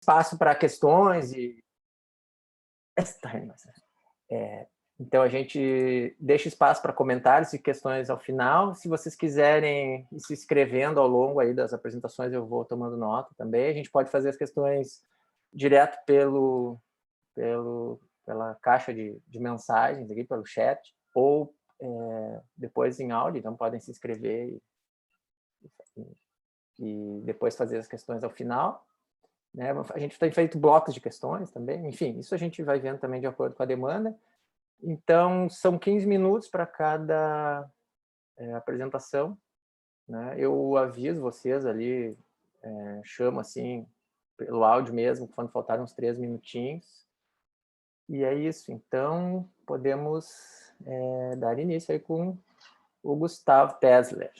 espaço para questões e então a gente deixa espaço para comentários e questões ao final. Se vocês quiserem ir se inscrevendo ao longo aí das apresentações, eu vou tomando nota também. A gente pode fazer as questões direto pela caixa de mensagens aqui, pelo chat, ou depois em áudio, então podem se inscrever e depois fazer as questões ao final. Né? A gente tem feito blocos de questões também, enfim, isso a gente vai vendo também de acordo com a demanda. Então, são 15 minutos para cada apresentação. Né? Eu aviso vocês ali, chamo assim, pelo áudio mesmo, quando faltarem uns 3 minutinhos. E é isso. Então, podemos dar início aí com o Gustavo Tesler.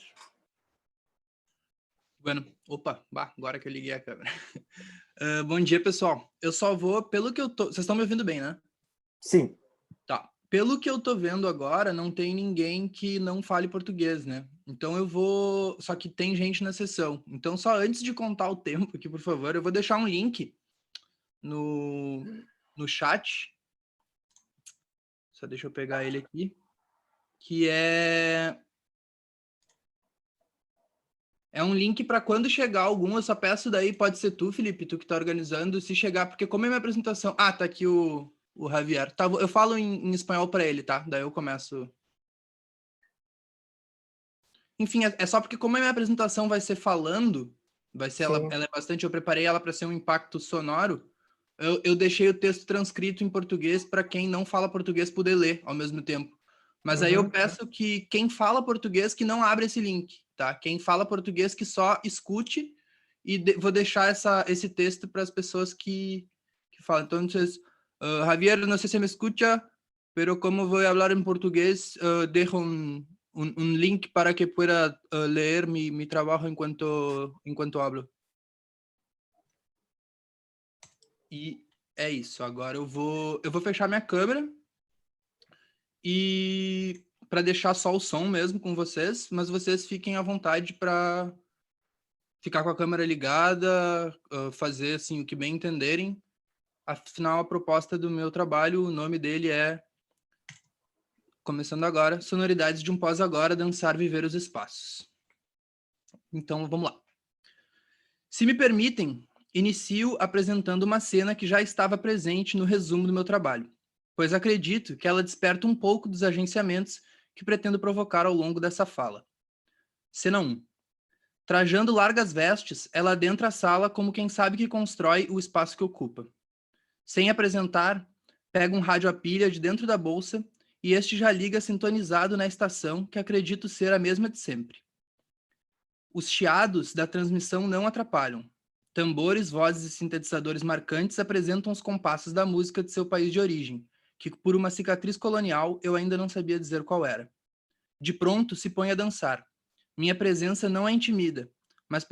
Bueno, opa, agora que eu liguei a câmera. Bom dia, pessoal. Eu só vou, pelo que eu tô... Vocês estão me ouvindo bem, né? Sim. Tá. Pelo que eu tô vendo agora, não tem ninguém que não fale português, né? Então eu vou... Só que tem gente na sessão. Então só antes de contar o tempo aqui, por favor, eu vou deixar um link no chat. Só deixa eu pegar ele aqui. Que é um link para quando chegar algum, eu só peço daí, pode ser tu, Felipe, tu que tá organizando, se chegar, porque como é minha apresentação... Ah, tá aqui o Javier. Tá, eu falo em espanhol para ele, tá? Daí eu começo... Enfim, é só porque como a minha apresentação vai ser falando, vai ser ela é bastante, eu preparei ela para ser um impacto sonoro, eu deixei o texto transcrito em português para quem não fala português poder ler ao mesmo tempo. Mas aí eu peço que quem fala português que não abra esse link, tá? Quem fala português que só escute e vou deixar esse texto para as pessoas que falam. Então, Javier, não sei se me escuta, pero como vou falar em português, deixo un link para que pueda leer mi trabajo enquanto hablo. E é isso. Agora eu vou fechar minha câmera e para deixar só o som mesmo com vocês, mas vocês fiquem à vontade para ficar com a câmera ligada, fazer assim o que bem entenderem. Afinal, a proposta do meu trabalho, o nome dele é, começando agora, Sonoridades de um Pós-Agora, Dançar, Viver os Espaços. Então, vamos lá. Se me permitem, inicio apresentando uma cena que já estava presente no resumo do meu trabalho, pois acredito que ela desperta um pouco dos agenciamentos que pretendo provocar ao longo dessa fala. Cena 1. Trajando largas vestes, ela adentra a sala como quem sabe que constrói o espaço que ocupa. Sem apresentar, pega um rádio a pilha de dentro da bolsa e este já liga sintonizado na estação que acredito ser a mesma de sempre. Os chiados da transmissão não atrapalham. Tambores, vozes e sintetizadores marcantes apresentam os compassos da música de seu país de origem, que por uma cicatriz colonial eu ainda não sabia dizer qual era. De pronto se põe a dançar. Minha presença não a intimida, mas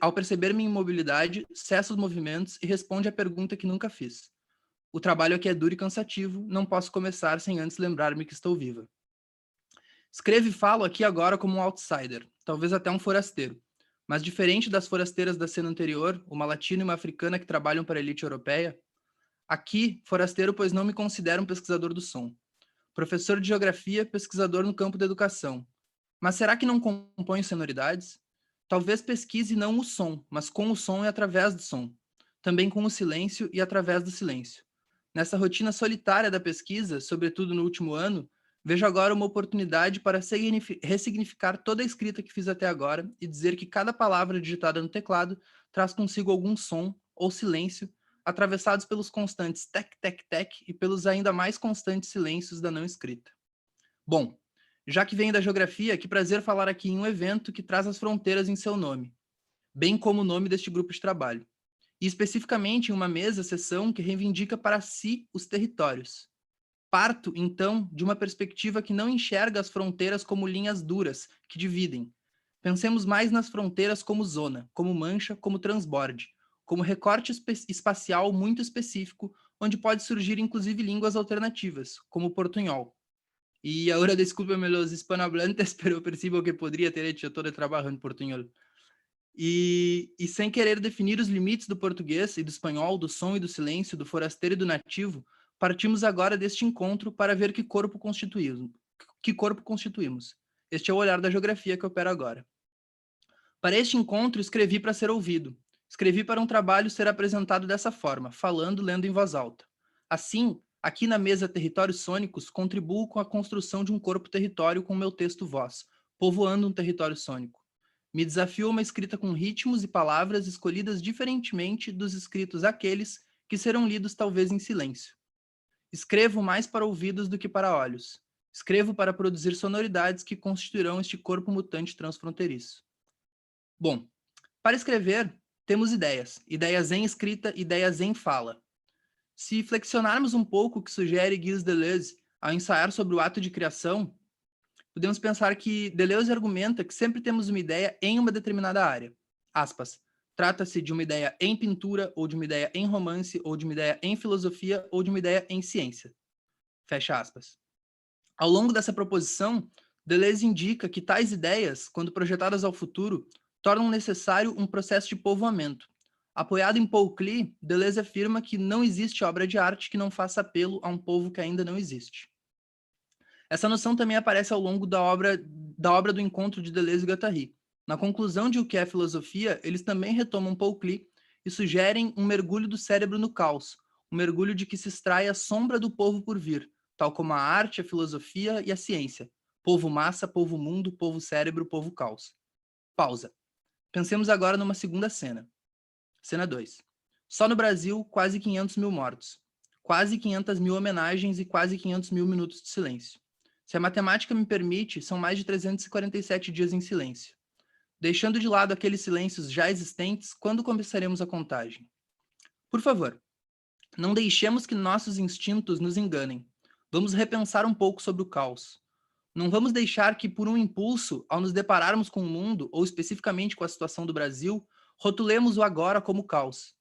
ao perceber minha imobilidade, cessa os movimentos e responde à pergunta que nunca fiz. O trabalho aqui é duro e cansativo, não posso começar sem antes lembrar-me que estou viva. Escrevo e falo aqui agora como um outsider, talvez até um forasteiro. Mas diferente das forasteiras da cena anterior, uma latina e uma africana que trabalham para a elite europeia, aqui, forasteiro, pois não me considero um pesquisador do som. Professor de geografia, pesquisador no campo da educação. Mas será que não compõe sonoridades? Talvez pesquise não o som, mas com o som e através do som. Também com o silêncio e através do silêncio. Nessa rotina solitária da pesquisa, sobretudo no último ano, vejo agora uma oportunidade para ressignificar toda a escrita que fiz até agora e dizer que cada palavra digitada no teclado traz consigo algum som ou silêncio, atravessados pelos constantes tec, tec, tec e pelos ainda mais constantes silêncios da não escrita. Bom, já que venho da geografia, que prazer falar aqui em um evento que traz as fronteiras em seu nome, bem como o nome deste grupo de trabalho. E especificamente em uma sessão que reivindica para si os territórios. Parto, então, de uma perspectiva que não enxerga as fronteiras como linhas duras, que dividem. Pensemos mais nas fronteiras como zona, como mancha, como transborde, como recorte espacial muito específico, onde pode surgir inclusive línguas alternativas, como o portunhol. E agora, desculpe-me los hispanohablantes, pero percibo que poderia ter hecho todo o trabalho em portunhol. E sem querer definir os limites do português e do espanhol, do som e do silêncio, do forasteiro e do nativo, partimos agora deste encontro para ver que corpo constituímos. Este é o olhar da geografia que opera agora. Para este encontro, escrevi para ser ouvido. Escrevi para um trabalho ser apresentado dessa forma, falando, lendo em voz alta. Assim, aqui na mesa Territórios Sônicos, contribuo com a construção de um corpo-território com meu texto-voz, povoando um território sônico. Me desafio a uma escrita com ritmos e palavras escolhidas diferentemente dos escritos aqueles que serão lidos talvez em silêncio. Escrevo mais para ouvidos do que para olhos. Escrevo para produzir sonoridades que constituirão este corpo mutante transfronteiriço. Bom, para escrever, temos ideias. Ideias em escrita, ideias em fala. Se flexionarmos um pouco o que sugere Gilles Deleuze ao ensaiar sobre o ato de criação, podemos pensar que Deleuze argumenta que sempre temos uma ideia em uma determinada área. Aspas. Trata-se de uma ideia em pintura, ou de uma ideia em romance, ou de uma ideia em filosofia, ou de uma ideia em ciência. Fecha aspas. Ao longo dessa proposição, Deleuze indica que tais ideias, quando projetadas ao futuro, tornam necessário um processo de povoamento. Apoiado em Paul Klee, Deleuze afirma que não existe obra de arte que não faça apelo a um povo que ainda não existe. Essa noção também aparece ao longo da obra do encontro de Deleuze e Guattari. Na conclusão de O que é filosofia, eles também retomam Paul Klee e sugerem um mergulho do cérebro no caos, um mergulho de que se extrai a sombra do povo por vir, tal como a arte, a filosofia e a ciência. Povo massa, povo mundo, povo cérebro, povo caos. Pausa. Pensemos agora numa segunda cena. Cena 2. Só no Brasil, quase 500 mil mortos. Quase 500 mil homenagens e quase 500 mil minutos de silêncio. Se a matemática me permite, são mais de 347 dias em silêncio. Deixando de lado aqueles silêncios já existentes, quando começaremos a contagem? Por favor, não deixemos que nossos instintos nos enganem. Vamos repensar um pouco sobre o caos. Não vamos deixar que, por um impulso, ao nos depararmos com o mundo, ou especificamente com a situação do Brasil, rotulemos o agora como caos.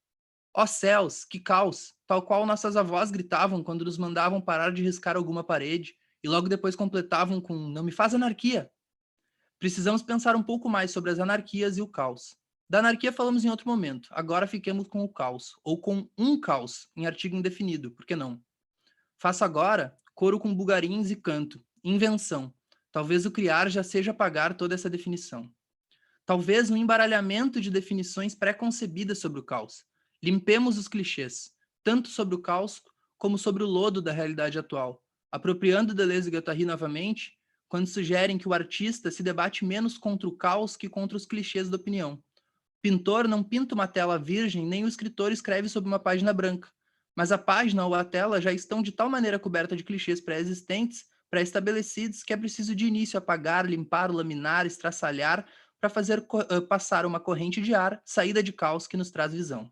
Ó céus, que caos! Tal qual nossas avós gritavam quando nos mandavam parar de riscar alguma parede, e logo depois completavam com "não me faz anarquia". Precisamos pensar um pouco mais sobre as anarquias e o caos. Da anarquia falamos em outro momento, agora fiquemos com o caos, ou com um caos, em artigo indefinido, por que não? Faço agora coro com bugarins e canto, invenção. Talvez o criar já seja apagar toda essa definição. Talvez um embaralhamento de definições pré-concebidas sobre o caos. Limpemos os clichês, tanto sobre o caos como sobre o lodo da realidade atual, apropriando Deleuze e Guattari novamente, quando sugerem que o artista se debate menos contra o caos que contra os clichês da opinião. O pintor não pinta uma tela virgem, nem o escritor escreve sobre uma página branca, mas a página ou a tela já estão de tal maneira coberta de clichês pré-existentes, pré-estabelecidos, que é preciso de início apagar, limpar, laminar, estraçalhar, para fazer passar uma corrente de ar, saída de caos que nos traz visão.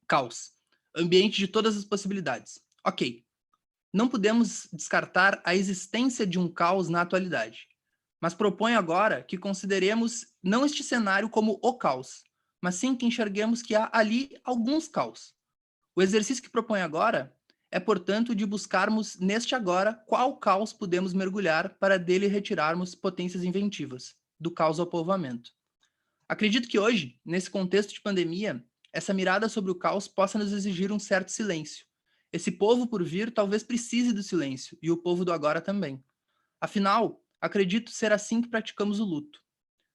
Caos. Ambiente de todas as possibilidades. Ok. Não podemos descartar a existência de um caos na atualidade, mas proponho agora que consideremos não este cenário como o caos, mas sim que enxerguemos que há ali alguns caos. O exercício que proponho agora é, portanto, de buscarmos neste agora qual caos podemos mergulhar para dele retirarmos potências inventivas, do caos ao povoamento. Acredito que hoje, nesse contexto de pandemia, essa mirada sobre o caos possa nos exigir um certo silêncio. Esse povo por vir talvez precise do silêncio, e o povo do agora também. Afinal, acredito ser assim que praticamos o luto.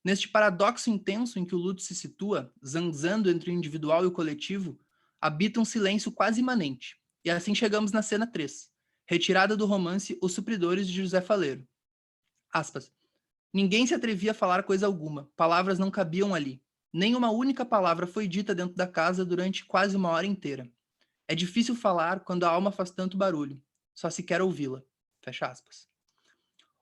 Neste paradoxo intenso em que o luto se situa, zanzando entre o individual e o coletivo, habita um silêncio quase imanente. E assim chegamos na cena 3, retirada do romance Os Supridores, de José Faleiro. Aspas. Ninguém se atrevia a falar coisa alguma, palavras não cabiam ali. Nem uma única palavra foi dita dentro da casa durante quase uma hora inteira. É difícil falar quando a alma faz tanto barulho. Só se quer ouvi-la. Fecha aspas.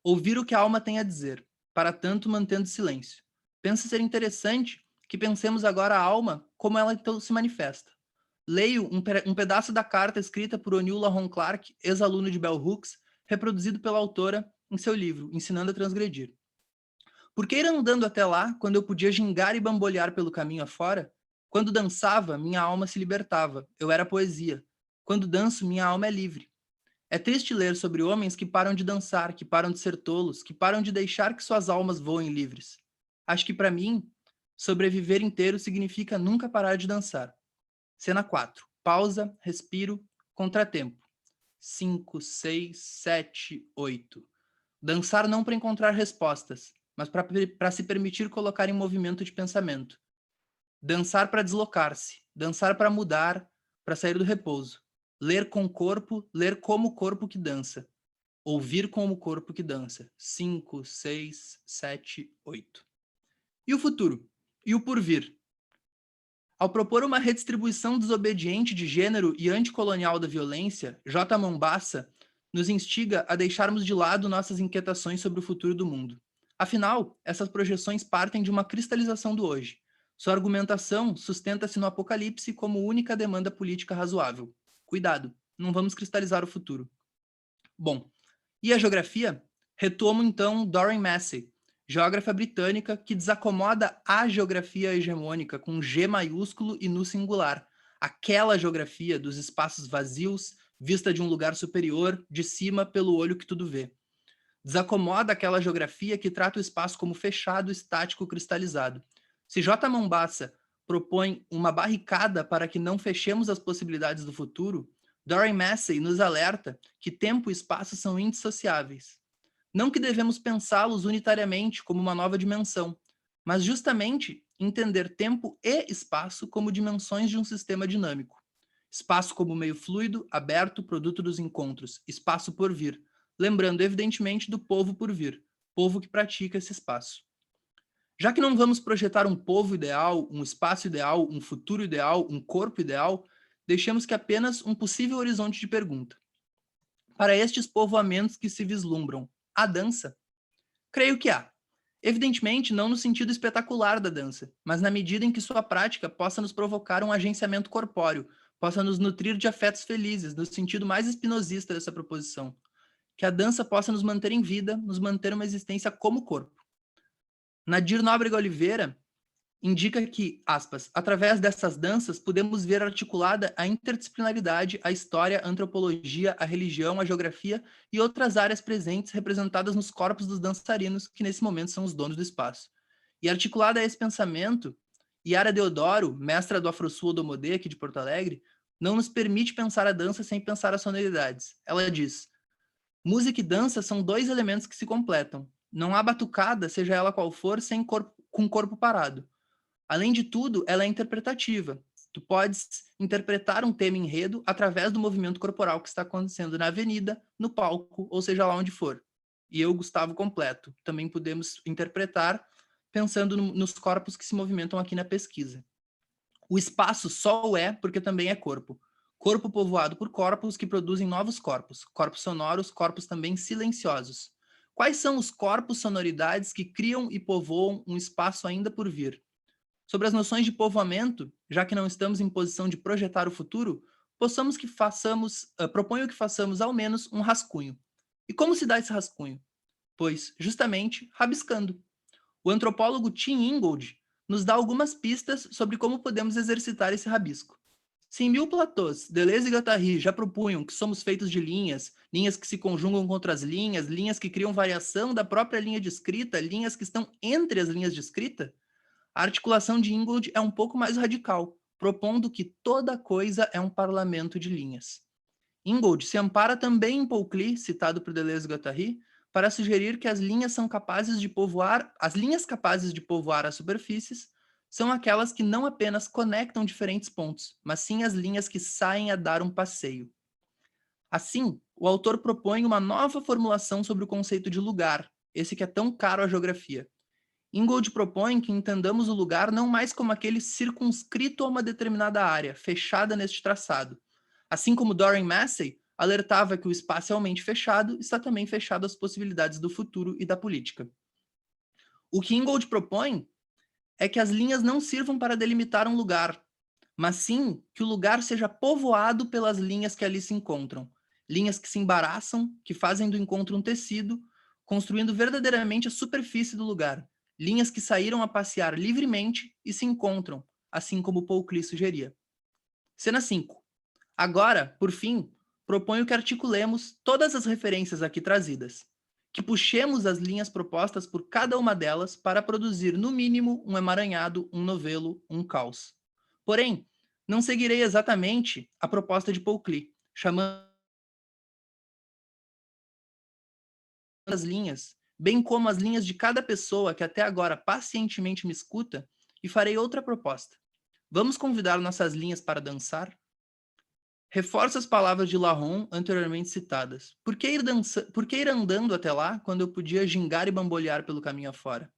Ouvir o que a alma tem a dizer, para tanto mantendo silêncio. Pensa ser interessante que pensemos agora a alma como ela então se manifesta. Leio um pedaço da carta escrita por O'Neill Lahon Clark, ex-aluno de Bell Hooks, reproduzido pela autora em seu livro, Ensinando a Transgredir. Por que ir andando até lá, quando eu podia gingar e bambolear pelo caminho afora? Quando dançava, minha alma se libertava, eu era poesia. Quando danço, minha alma é livre. É triste ler sobre homens que param de dançar, que param de ser tolos, que param de deixar que suas almas voem livres. Acho que para mim, Sobreviver inteiro significa nunca parar de dançar. Cena 4. Pausa, respiro, contratempo. 5, 6, 7, 8. Dançar não para encontrar respostas, mas para se permitir colocar em movimento de pensamento. Dançar para deslocar-se, dançar para mudar, para sair do repouso. Ler com o corpo, ler como o corpo que dança. Ouvir como o corpo que dança. 5, 6, 7, 8. E o futuro? E o porvir? Ao propor uma redistribuição desobediente de gênero e anticolonial da violência, J. Mombassa nos instiga a deixarmos de lado nossas inquietações sobre o futuro do mundo. Afinal, essas projeções partem de uma cristalização do hoje. Sua argumentação sustenta-se no apocalipse como única demanda política razoável. Cuidado, não vamos cristalizar o futuro. Bom, e a geografia? Retomo então Doreen Massey, geógrafa britânica que desacomoda a geografia hegemônica com G maiúsculo e no singular, aquela geografia dos espaços vazios, vista de um lugar superior, de cima pelo olho que tudo vê. Desacomoda aquela geografia que trata o espaço como fechado, estático, cristalizado. Se J. Mombassa propõe uma barricada para que não fechemos as possibilidades do futuro, Doreen Massey nos alerta que tempo e espaço são indissociáveis. Não que devemos pensá-los unitariamente como uma nova dimensão, mas justamente entender tempo e espaço como dimensões de um sistema dinâmico. Espaço como meio fluido, aberto, produto dos encontros, espaço por vir, lembrando evidentemente do povo por vir, povo que pratica esse espaço. Já que não vamos projetar um povo ideal, um espaço ideal, um futuro ideal, um corpo ideal, deixemos que apenas um possível horizonte de pergunta. Para estes povoamentos que se vislumbram, há dança? Creio que há. Evidentemente, não no sentido espetacular da dança, mas na medida em que sua prática possa nos provocar um agenciamento corpóreo, possa nos nutrir de afetos felizes, no sentido mais espinosista dessa proposição. Que a dança possa nos manter em vida, nos manter uma existência como corpo. Nadir Nóbrega Oliveira indica que, aspas, através dessas danças podemos ver articulada a interdisciplinaridade, a história, a antropologia, a religião, a geografia e outras áreas presentes representadas nos corpos dos dançarinos, que nesse momento são os donos do espaço. E articulada a esse pensamento, Yara Deodoro, mestra do Afrosul do Modê, aqui de Porto Alegre, não nos permite pensar a dança sem pensar as sonoridades. Ela diz: música e dança são dois elementos que se completam. Não há batucada, seja ela qual for, com o corpo parado. Além de tudo, ela é interpretativa. Tu podes interpretar um tema enredo através do movimento corporal que está acontecendo na avenida, no palco, ou seja lá onde for. E eu, Gustavo Completo, também podemos interpretar pensando nos corpos que se movimentam aqui na pesquisa. O espaço só o é porque também é corpo. Corpo povoado por corpos que produzem novos corpos. Corpos sonoros, corpos também silenciosos. Quais são os corpos, sonoridades que criam e povoam um espaço ainda por vir? Sobre as noções de povoamento, já que não estamos em posição de projetar o futuro, proponho que façamos ao menos um rascunho. E como se dá esse rascunho? Pois, justamente, rabiscando. O antropólogo Tim Ingold nos dá algumas pistas sobre como podemos exercitar esse rabisco. Se em Mil Platôs, Deleuze e Guattari já propunham que somos feitos de linhas, linhas que se conjugam com outras linhas, linhas que criam variação da própria linha de escrita, linhas que estão entre as linhas de escrita, a articulação de Ingold é um pouco mais radical, propondo que toda coisa é um parlamento de linhas. Ingold se ampara também em Paul Klee, citado por Deleuze e Guattari, para sugerir que as linhas capazes de povoar as superfícies são aquelas que não apenas conectam diferentes pontos, mas sim as linhas que saem a dar um passeio. Assim, o autor propõe uma nova formulação sobre o conceito de lugar, esse que é tão caro à geografia. Ingold propõe que entendamos o lugar não mais como aquele circunscrito a uma determinada área, fechada neste traçado. Assim como Doreen Massey alertava que o espacialmente fechado está também fechado às possibilidades do futuro e da política. O que Ingold propõe é que as linhas não sirvam para delimitar um lugar, mas sim que o lugar seja povoado pelas linhas que ali se encontram. Linhas que se embaraçam, que fazem do encontro um tecido, construindo verdadeiramente a superfície do lugar. Linhas que saíram a passear livremente e se encontram, assim como Paul Klee sugeria. Cena 5. Agora, por fim, proponho que articulemos todas as referências aqui trazidas. que puxemos as linhas propostas por cada uma delas para produzir, no mínimo, um emaranhado, um novelo, um caos. Porém, não seguirei exatamente a proposta de Paul Klee, chamando as linhas, bem como as linhas de cada pessoa que até agora pacientemente me escuta, e farei outra proposta. Vamos convidar nossas linhas para dançar? Reforço as palavras de Laron anteriormente citadas. Por que ir andando até lá quando eu podia gingar e bambolear pelo caminho afora?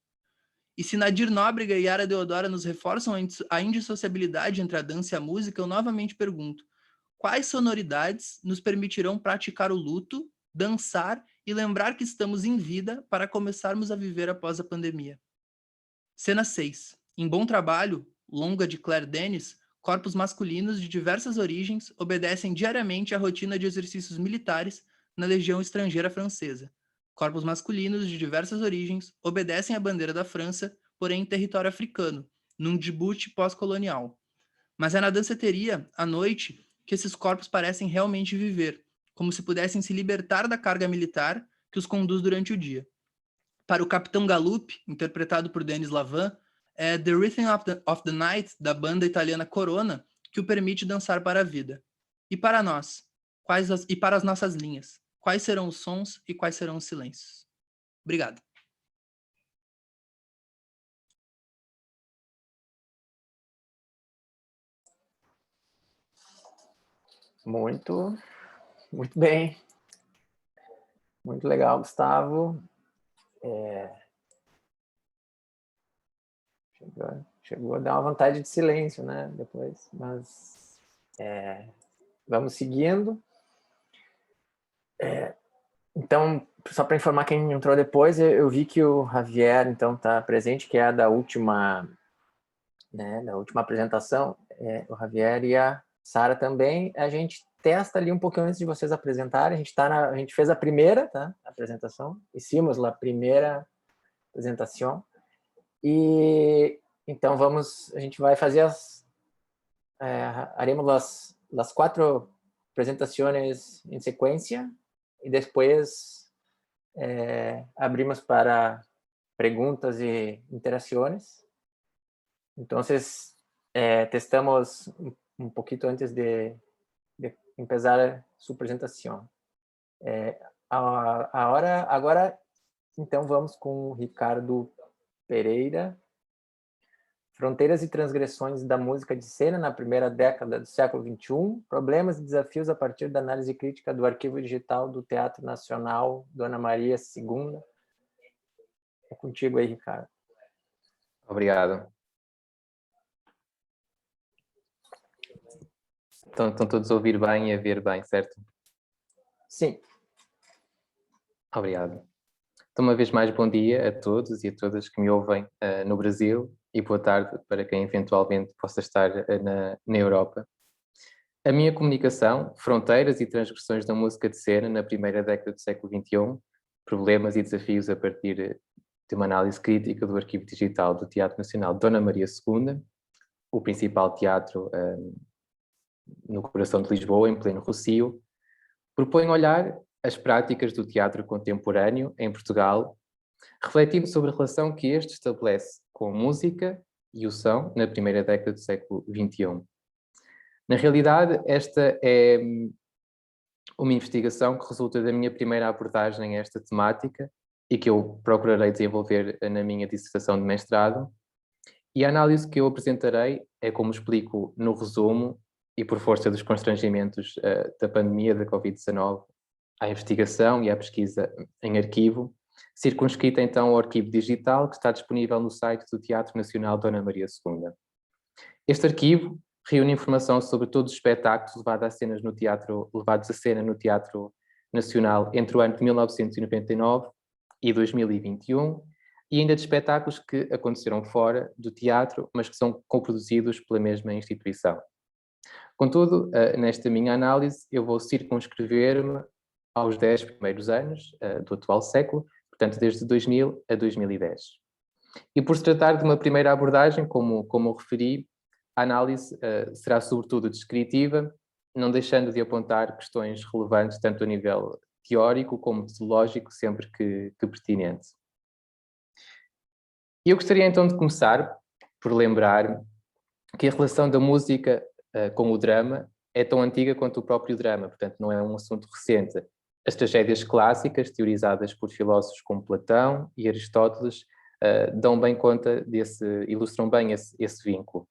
E se Nadir Nóbrega e Yara Deodora nos reforçam a indissociabilidade entre a dança e a música, eu novamente pergunto: quais sonoridades nos permitirão praticar o luto, dançar e lembrar que estamos em vida para começarmos a viver após a pandemia? Cena 6. Em Bom Trabalho, longa de Claire Denis, corpos masculinos de diversas origens obedecem diariamente à rotina de exercícios militares na Legião Estrangeira Francesa. Corpos masculinos de diversas origens obedecem à bandeira da França, porém em território africano, num Djibouti pós-colonial. Mas é na danceteria, à noite, que esses corpos parecem realmente viver, como se pudessem se libertar da carga militar que os conduz durante o dia. Para o Capitão Gallup, interpretado por Denis Lavant, é The Rhythm of the Night, da banda italiana Corona, que o permite dançar para a vida. E para nós? E para as nossas linhas? Quais serão os sons e quais serão os silêncios? Obrigado. Muito bem. Muito legal, Gustavo. Chegou a dar uma vontade de silêncio, né? Depois, mas vamos seguindo. Então, só para informar quem entrou depois, eu vi que o Javier, então, está presente, que é da última apresentação. O Javier e a Sara também. A gente testa ali um pouquinho antes de vocês apresentarem. A gente fez a primeira, tá? Apresentação. Hicimos a primeira apresentação. E então a gente vai fazer haremos as 4 apresentações em sequência e depois abrimos para perguntas e interações. Então, testamos um pouquinho antes de começar sua apresentação. Agora, então, vamos com o Ricardo Pereira. Fronteiras e transgressões da música de cena na primeira década do século XXI, problemas e desafios a partir da análise crítica do arquivo digital do Teatro Nacional Dona Maria II. É contigo aí, Ricardo. Obrigado. Estão todos a ouvir bem e a ver bem, certo? Sim. Obrigado. Então, uma vez mais, bom dia a todos e a todas que me ouvem no Brasil e boa tarde para quem eventualmente possa estar na Europa. A minha comunicação, Fronteiras e Transgressões da Música de Cena na primeira década do século XXI, problemas e desafios a partir de uma análise crítica do arquivo digital do Teatro Nacional Dona Maria II, o principal teatro no coração de Lisboa, em pleno Rossio, propõe olhar as práticas do teatro contemporâneo em Portugal, refletindo sobre a relação que este estabelece com a música e o som na primeira década do século XXI. Na realidade, esta é uma investigação que resulta da minha primeira abordagem a esta temática e que eu procurarei desenvolver na minha dissertação de mestrado. E a análise que eu apresentarei é, como explico no resumo, e por força dos constrangimentos da pandemia da Covid-19, à investigação e à pesquisa em arquivo, circunscrita então ao arquivo digital que está disponível no site do Teatro Nacional Dona Maria II. Este arquivo reúne informação sobre todos os espetáculos levados a cena no Teatro Nacional entre o ano de 1999 e 2021, e ainda de espetáculos que aconteceram fora do teatro, mas que são coproduzidos pela mesma instituição. Contudo, nesta minha análise, eu vou circunscrever-me aos 10 primeiros anos do atual século, portanto, desde 2000 a 2010. E por se tratar de uma primeira abordagem, como eu referi, a análise será sobretudo descritiva, não deixando de apontar questões relevantes tanto a nível teórico como metodológico, sempre que pertinente. Eu gostaria então de começar por lembrar que a relação da música com o drama é tão antiga quanto o próprio drama, portanto não é um assunto recente. As tragédias clássicas, teorizadas por filósofos como Platão e Aristóteles, dão bem conta ilustram bem esse vínculo.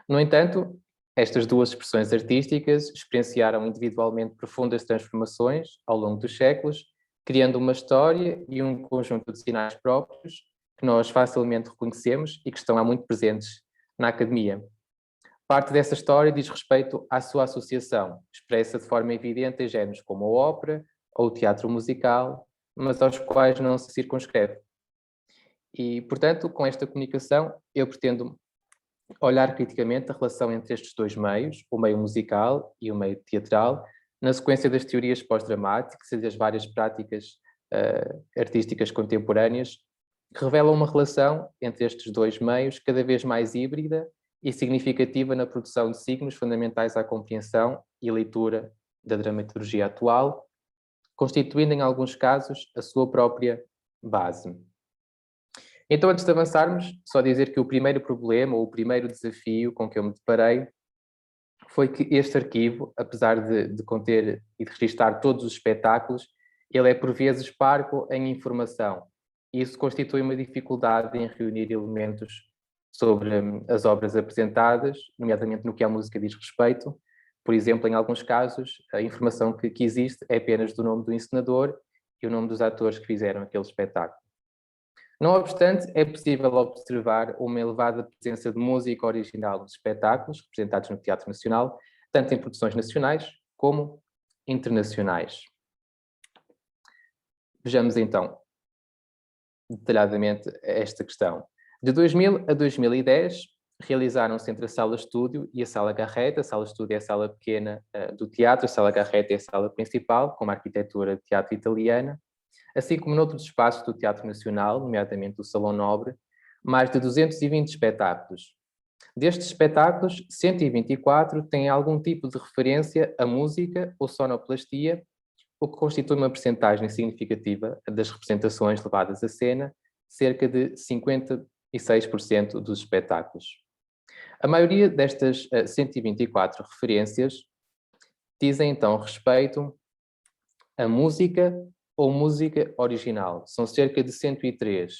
No entanto, estas duas expressões artísticas experienciaram individualmente profundas transformações ao longo dos séculos, criando uma história e um conjunto de sinais próprios que nós facilmente reconhecemos e que estão há muito presentes na academia. Parte dessa história diz respeito à sua associação, expressa de forma evidente em géneros como a ópera ou o teatro musical, mas aos quais não se circunscreve. E, portanto, com esta comunicação, eu pretendo olhar criticamente a relação entre estes dois meios, o meio musical e o meio teatral, na sequência das teorias pós-dramáticas e das várias práticas artísticas contemporâneas, que revelam uma relação entre estes dois meios cada vez mais híbrida e significativa na produção de signos fundamentais à compreensão e leitura da dramaturgia atual, constituindo em alguns casos a sua própria base. Então, antes de avançarmos, só dizer que o primeiro problema ou o primeiro desafio com que eu me deparei foi que este arquivo, apesar de conter e de registar todos os espetáculos, ele é por vezes parco em informação. Isso constitui uma dificuldade em reunir elementos sobre as obras apresentadas, nomeadamente no que a música diz respeito. Por exemplo, em alguns casos, a informação que existe é apenas do nome do encenador e o nome dos atores que fizeram aquele espetáculo. Não obstante, é possível observar uma elevada presença de música original nos espetáculos representados no Teatro Nacional, tanto em produções nacionais como internacionais. Vejamos então detalhadamente esta questão. De 2000 a 2010, realizaram-se entre a Sala Estúdio e a Sala Garrett. A Sala Estúdio é a sala pequena do teatro, a Sala Garrett é a sala principal, com uma arquitetura de teatro italiana, assim como noutros espaços do Teatro Nacional, nomeadamente o Salão Nobre, mais de 220 espetáculos. Destes espetáculos, 124 têm algum tipo de referência a música ou sonoplastia, o que constitui uma percentagem significativa das representações levadas à cena, cerca de 56% dos espetáculos. A maioria destas 124 referências dizem então respeito a música ou música original. São cerca de 103.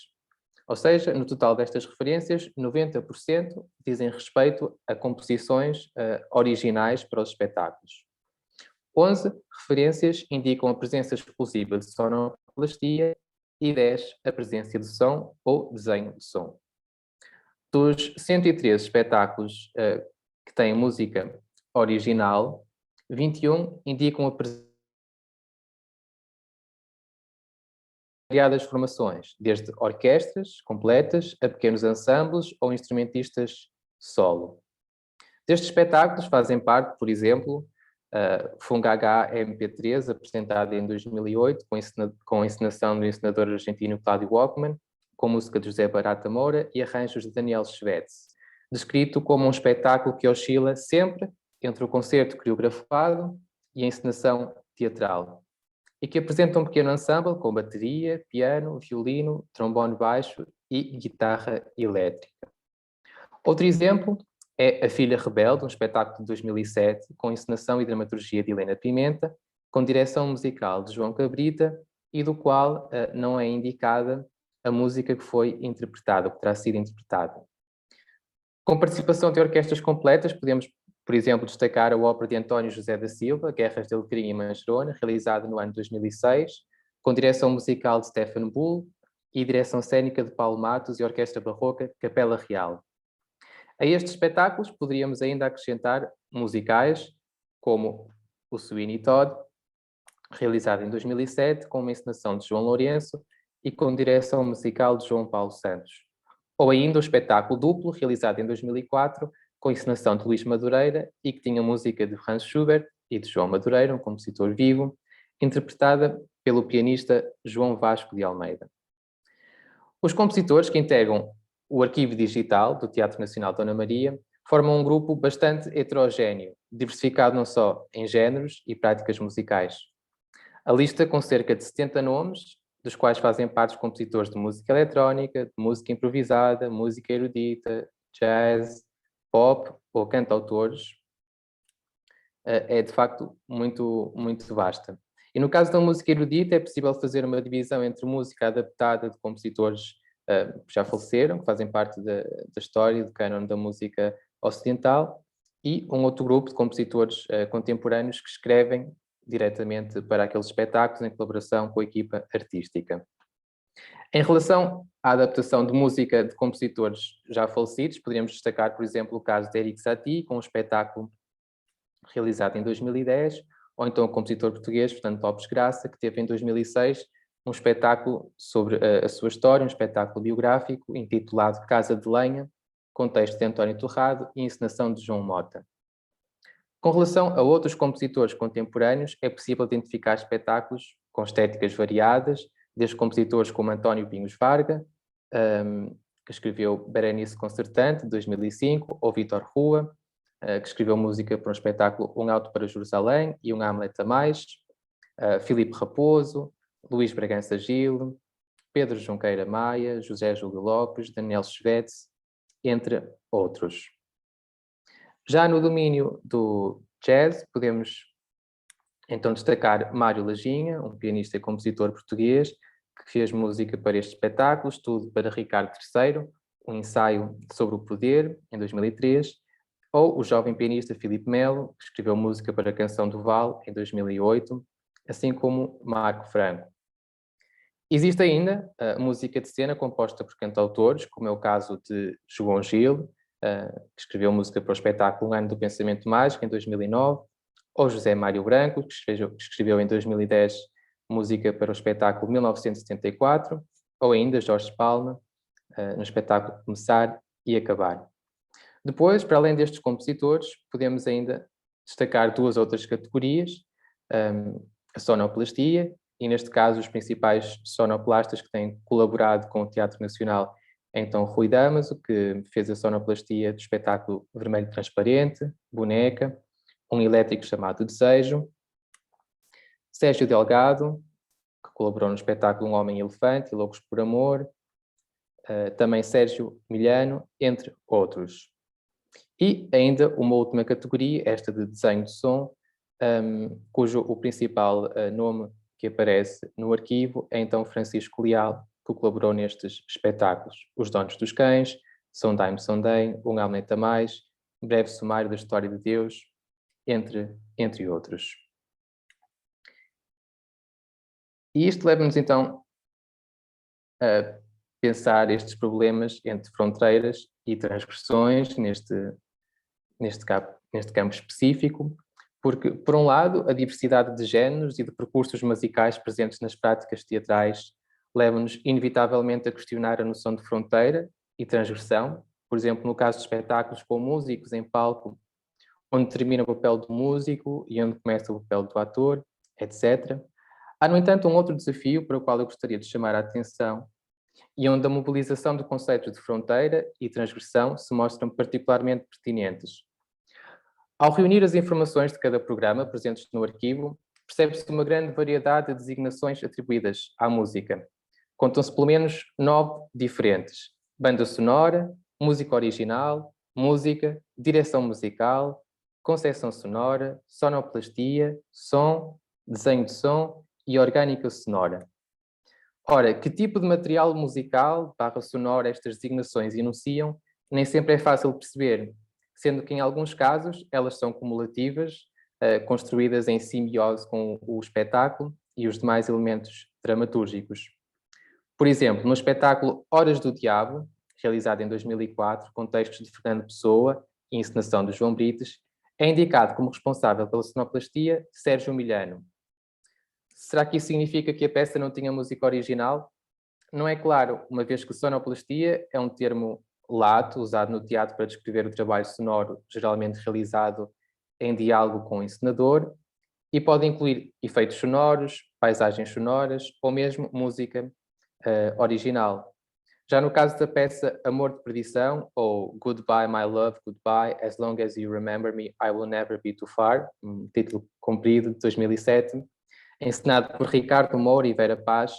Ou seja, no total destas referências, 90% dizem respeito a composições originais para os espetáculos. 11 referências indicam a presença exclusiva de sonoplastia e 10 a presença de som ou desenho de som. Dos 113 espetáculos que têm música original, 21 indicam a presença de variadas formações, desde orquestras completas a pequenos ensembles ou instrumentistas solo. Destes espetáculos fazem parte, por exemplo, Fungagá MP3, apresentada em 2008, com a encenação do encenador argentino Claudio Walkman, com música de José Barata Moura e arranjos de Daniel Schwetz, descrito como um espetáculo que oscila sempre entre o concerto coreografado e a encenação teatral, e que apresenta um pequeno ensemble com bateria, piano, violino, trombone baixo e guitarra elétrica. Outro exemplo é A Filha Rebelde, um espetáculo de 2007, com encenação e dramaturgia de Helena Pimenta, com direção musical de João Cabrita e do qual não é indicada a música que foi interpretada, ou que terá sido interpretada. Com participação de orquestras completas, podemos, por exemplo, destacar a ópera de António José da Silva, Guerras de Alecrim e Manjerona, realizada no ano 2006, com direção musical de Stefan Bull e direção cênica de Paulo Matos e orquestra barroca Capela Real. A estes espetáculos poderíamos ainda acrescentar musicais, como o Sweeney Todd, realizado em 2007, com uma encenação de João Lourenço e com direção musical de João Paulo Santos. Ou ainda o espetáculo duplo, realizado em 2004, com encenação de Luís Madureira e que tinha música de Franz Schubert e de João Madureira, um compositor vivo, interpretada pelo pianista João Vasco de Almeida. Os compositores que integram o arquivo digital do Teatro Nacional Dona Maria formam um grupo bastante heterogéneo, diversificado não só em géneros e práticas musicais. A lista com cerca de 70 nomes, dos quais fazem parte os compositores de música eletrónica, de música improvisada, música erudita, jazz, pop ou cantautores, é de facto muito, muito vasta. E no caso da música erudita, é possível fazer uma divisão entre música adaptada de compositores que já faleceram, que fazem parte da história, do cânon da música ocidental, e um outro grupo de compositores contemporâneos que escrevem diretamente para aqueles espetáculos em colaboração com a equipa artística. Em relação à adaptação de música de compositores já falecidos, poderíamos destacar, por exemplo, o caso de Erik Satie, com um espetáculo realizado em 2010, ou então o compositor português, Fernando Lopes Graça, que teve em 2006 um espetáculo sobre a sua história, um espetáculo biográfico intitulado Casa de Lenha, com texto de António Torrado e encenação de João Mota. Com relação a outros compositores contemporâneos, é possível identificar espetáculos com estéticas variadas, desde compositores como António Pinhos Varga, que escreveu Berenice Concertante, de 2005, ou Vítor Rua, que escreveu música para um espetáculo Um Auto para Jerusalém e Um Hamlet a Mais, Filipe Raposo, Luís Bragança Gil, Pedro Junqueira Maia, José Júlio Lopes, Daniel Schvetz, entre outros. Já no domínio do jazz, podemos então destacar Mário Lajinha, um pianista e compositor português, que fez música para este espetáculo, estudo para Ricardo III, um ensaio sobre o poder, em 2003, ou o jovem pianista Filipe Melo, que escreveu música para a Canção do Val, em 2008, assim como Marco Franco. Existe ainda música de cena composta por cantautores, como é o caso de João Gil, que escreveu música para o espetáculo Um Ano do Pensamento Mágico, em 2009, ou José Mário Branco, que escreveu em 2010 música para o espetáculo 1974, ou ainda Jorge Palma, no espetáculo Começar e Acabar. Depois, para além destes compositores, podemos ainda destacar duas outras categorias, a sonoplastia, e neste caso os principais sonoplastas que têm colaborado com o Teatro Nacional, então Rui Damaso, que fez a sonoplastia do espetáculo Vermelho Transparente, Boneca, um elétrico chamado Desejo, Sérgio Delgado, que colaborou no espetáculo Um Homem Elefante e Loucos por Amor, também Sérgio Milhano, entre outros. E ainda uma última categoria, esta de desenho de som, cujo o principal nome que aparece no arquivo é então Francisco Leal, que colaborou nestes espetáculos. Os Donos dos Cães, Sondheim Sondheim, Um Hamlet a Mais, Breve Sumário da História de Deus, entre outros. E isto leva-nos então a pensar estes problemas entre fronteiras e transgressões neste campo específico, porque, por um lado, a diversidade de géneros e de percursos musicais presentes nas práticas teatrais leva-nos inevitavelmente a questionar a noção de fronteira e transgressão, por exemplo, no caso de espetáculos com músicos em palco, onde termina o papel do músico e onde começa o papel do ator, etc. Há, no entanto, um outro desafio para o qual eu gostaria de chamar a atenção e onde a mobilização do conceito de fronteira e transgressão se mostram particularmente pertinentes. Ao reunir as informações de cada programa presentes no arquivo, percebe-se uma grande variedade de designações atribuídas à música. Contam-se pelo menos 9 diferentes: banda sonora, música original, música, direção musical, concepção sonora, sonoplastia, som, desenho de som e orgânica sonora. Ora, que tipo de material musical / sonora estas designações enunciam, nem sempre é fácil perceber, sendo que em alguns casos elas são cumulativas, construídas em simbiose com o espetáculo e os demais elementos dramatúrgicos. Por exemplo, no espetáculo Horas do Diabo, realizado em 2004, com textos de Fernando Pessoa e encenação de João Brites, é indicado como responsável pela sonoplastia Sérgio Milhano. Será que isso significa que a peça não tinha música original? Não é claro, uma vez que sonoplastia é um termo lato, usado no teatro para descrever o trabalho sonoro, geralmente realizado em diálogo com o encenador, e pode incluir efeitos sonoros, paisagens sonoras ou mesmo música original. Já no caso da peça Amor de Perdição, ou Goodbye My Love, Goodbye, As Long As You Remember Me, I Will Never Be Too Far, um título comprido de 2007, encenado por Ricardo Moura e Vera Paz.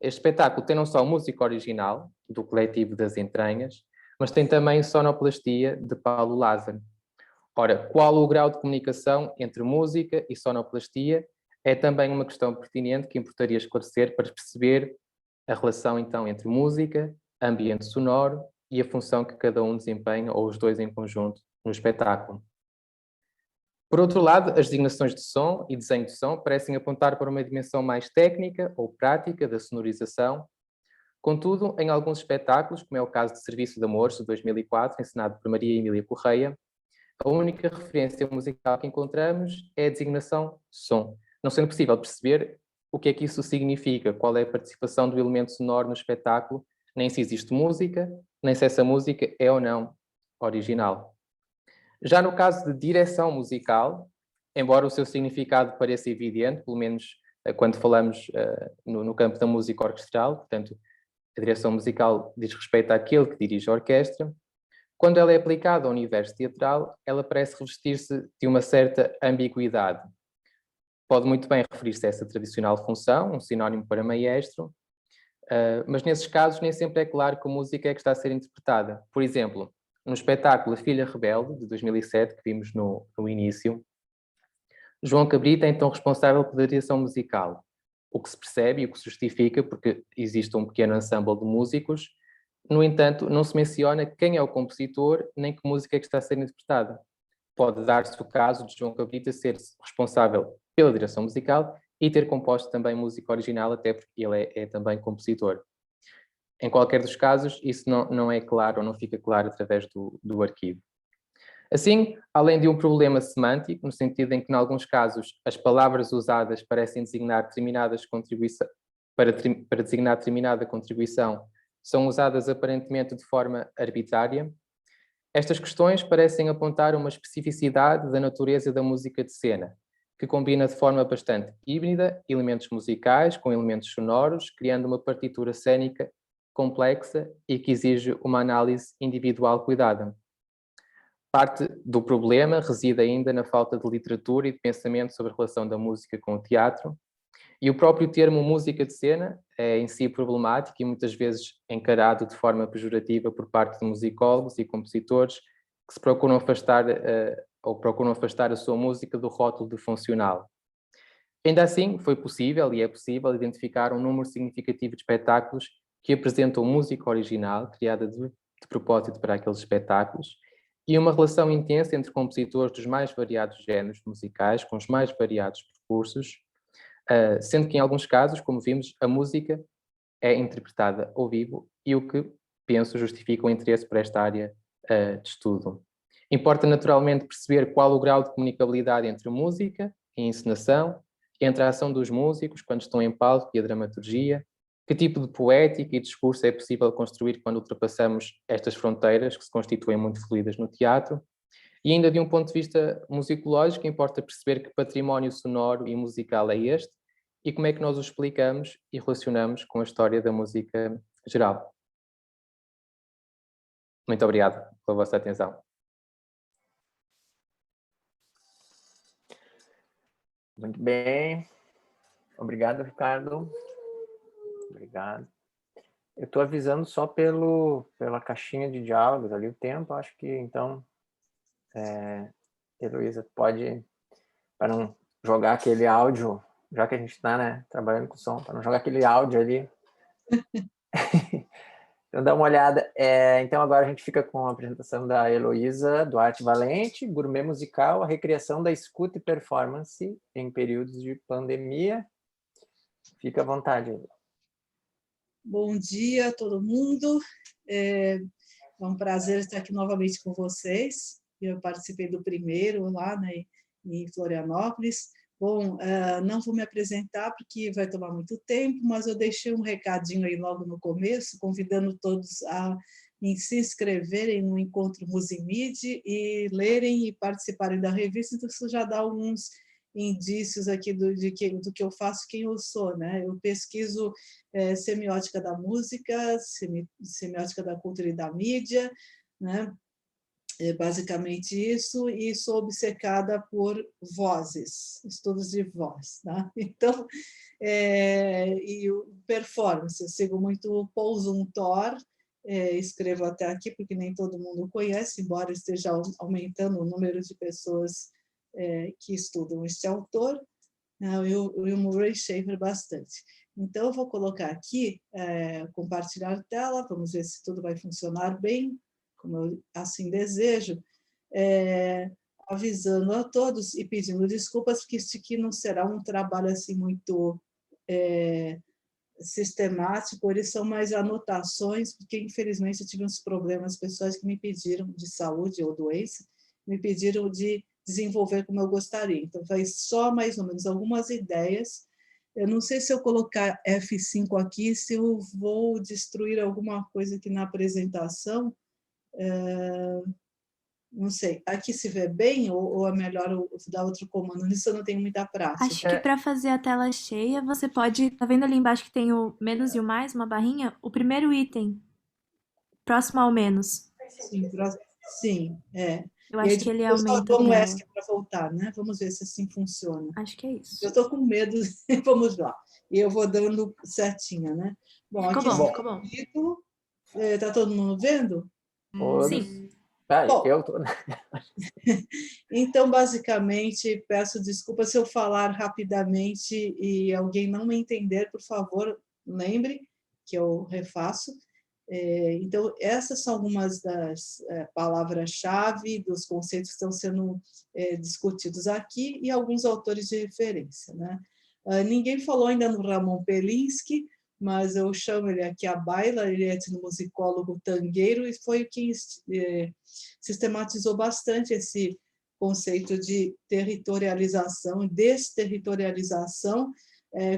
Este espetáculo tem não só música original, do coletivo das Entranhas, mas tem também sonoplastia de Paulo Lázaro. Ora, qual o grau de comunicação entre música e sonoplastia é também uma questão pertinente que importaria esclarecer para perceber a relação, então, entre música, ambiente sonoro e a função que cada um desempenha, ou os dois em conjunto, no espetáculo. Por outro lado, as designações de som e desenho de som parecem apontar para uma dimensão mais técnica ou prática da sonorização. Contudo, em alguns espetáculos, como é o caso de Serviço de Amores, de 2004, encenado por Maria Emília Correia, a única referência musical que encontramos é a designação som, não sendo possível perceber o que é que isso significa, qual é a participação do elemento sonoro no espetáculo, nem se existe música, nem se essa música é ou não original. Já no caso de direção musical, embora o seu significado pareça evidente, pelo menos quando falamos no campo da música orquestral, portanto, a direção musical diz respeito àquele que dirige a orquestra, quando ela é aplicada ao universo teatral, ela parece revestir-se de uma certa ambiguidade. Pode muito bem referir-se a essa tradicional função, um sinónimo para maestro, mas nesses casos nem sempre é claro que a música é que está a ser interpretada. Por exemplo, no espetáculo A Filha Rebelde, de 2007, que vimos no início, João Cabrita é então responsável pela direção musical, o que se percebe e o que se justifica porque existe um pequeno ensemble de músicos. No entanto, não se menciona quem é o compositor nem que música é que está a ser interpretada. Pode dar-se o caso de João Cabrita ser responsável pela direção musical e ter composto também música original, até porque ele é também compositor. Em qualquer dos casos, isso não é claro ou não fica claro através do arquivo. Assim, além de um problema semântico, no sentido em que, em alguns casos, as palavras usadas parecem designar determinadas contribuições, para designar determinada contribuição, são usadas aparentemente de forma arbitrária, estas questões parecem apontar uma especificidade da natureza da música de cena, que combina de forma bastante híbrida elementos musicais com elementos sonoros, criando uma partitura cênica complexa e que exige uma análise individual cuidada. Parte do problema reside ainda na falta de literatura e de pensamento sobre a relação da música com o teatro, e o próprio termo música de cena é em si problemático e muitas vezes encarado de forma pejorativa por parte de musicólogos e compositores que se procuram afastar a sua música do rótulo de funcional. Ainda assim, foi possível e é possível identificar um número significativo de espetáculos que apresentam música original, criada de propósito para aqueles espetáculos, e uma relação intensa entre compositores dos mais variados géneros musicais, com os mais variados percursos, sendo que em alguns casos, como vimos, a música é interpretada ao vivo e o que, penso, justifica o interesse por esta área de estudo. Importa naturalmente perceber qual o grau de comunicabilidade entre música e encenação, entre a ação dos músicos quando estão em palco e a dramaturgia, que tipo de poética e discurso é possível construir quando ultrapassamos estas fronteiras que se constituem muito fluídas no teatro. E ainda de um ponto de vista musicológico, importa perceber que património sonoro e musical é este e como é que nós o explicamos e relacionamos com a história da música geral. Muito obrigado pela vossa atenção. Muito bem. Obrigado, Ricardo. Obrigado. Eu estou avisando só pela caixinha de diálogos ali o tempo, acho que então... Heloísa, pode, para não jogar aquele áudio, já que a gente está, né, trabalhando com som, para não jogar aquele áudio ali. Então, dá uma olhada. Então, agora a gente fica com a apresentação da Heloísa Duarte Valente, Gourmet Musical, a recriação da escuta e performance em períodos de pandemia. Fica à vontade. Bom dia a todo mundo. É um prazer estar aqui novamente com vocês. Eu participei do primeiro lá, né, em Florianópolis. Bom, não vou me apresentar porque vai tomar muito tempo, mas eu deixei um recadinho aí logo no começo, convidando todos a se inscreverem no Encontro Musimid e lerem e participarem da revista. Então, isso já dá alguns indícios aqui do que eu faço, quem eu sou, né? Eu pesquiso semiótica da música, semiótica da cultura e da mídia, né? É basicamente isso, e sou obcecada por vozes, estudos de voz. Tá? Então, e o performance, eu sigo muito o Paul Zumthor, escrevo até aqui, porque nem todo mundo conhece, embora esteja aumentando o número de pessoas que estudam este autor, né, e o Murray Schafer bastante. Então, eu vou colocar aqui, compartilhar tela, vamos ver se tudo vai funcionar bem, como eu assim desejo, avisando a todos e pedindo desculpas, porque isso aqui não será um trabalho assim muito sistemático, eles são mais anotações, porque infelizmente eu tive uns problemas pessoais que me pediram de saúde ou doença, me pediram de desenvolver como eu gostaria. Então, vai só mais ou menos algumas ideias. Eu não sei se eu colocar F5 aqui, se eu vou destruir alguma coisa aqui na apresentação. Não sei. Aqui se vê bem ou é melhor eu dar outro comando? Nisso eu não tenho muita prática. Acho que para fazer a tela cheia, você pode... Tá vendo ali embaixo que tem o menos e o mais, uma barrinha? O primeiro item, próximo ao menos. Sim, Eu acho que ele eu só aumenta a dou um tela. ESC para voltar, né? Vamos ver se assim funciona. Acho que é isso. Eu estou com medo, vamos lá. E eu vou dando setinha, né? Bom, Ficou aqui bom, está ficou bom. o título. Está todo mundo vendo? Sim. Bom, eu tô... Então, basicamente, peço desculpas se eu falar rapidamente e alguém não me entender, por favor, lembre que eu refaço. Então, essas são algumas das palavras-chave, dos conceitos que estão sendo discutidos aqui e alguns autores de referência, né? Ninguém falou ainda no Ramon Pelinski, mas eu chamo ele aqui a baila, ele é etnomusicólogo tangueiro e foi quem sistematizou bastante esse conceito de territorialização e desterritorialização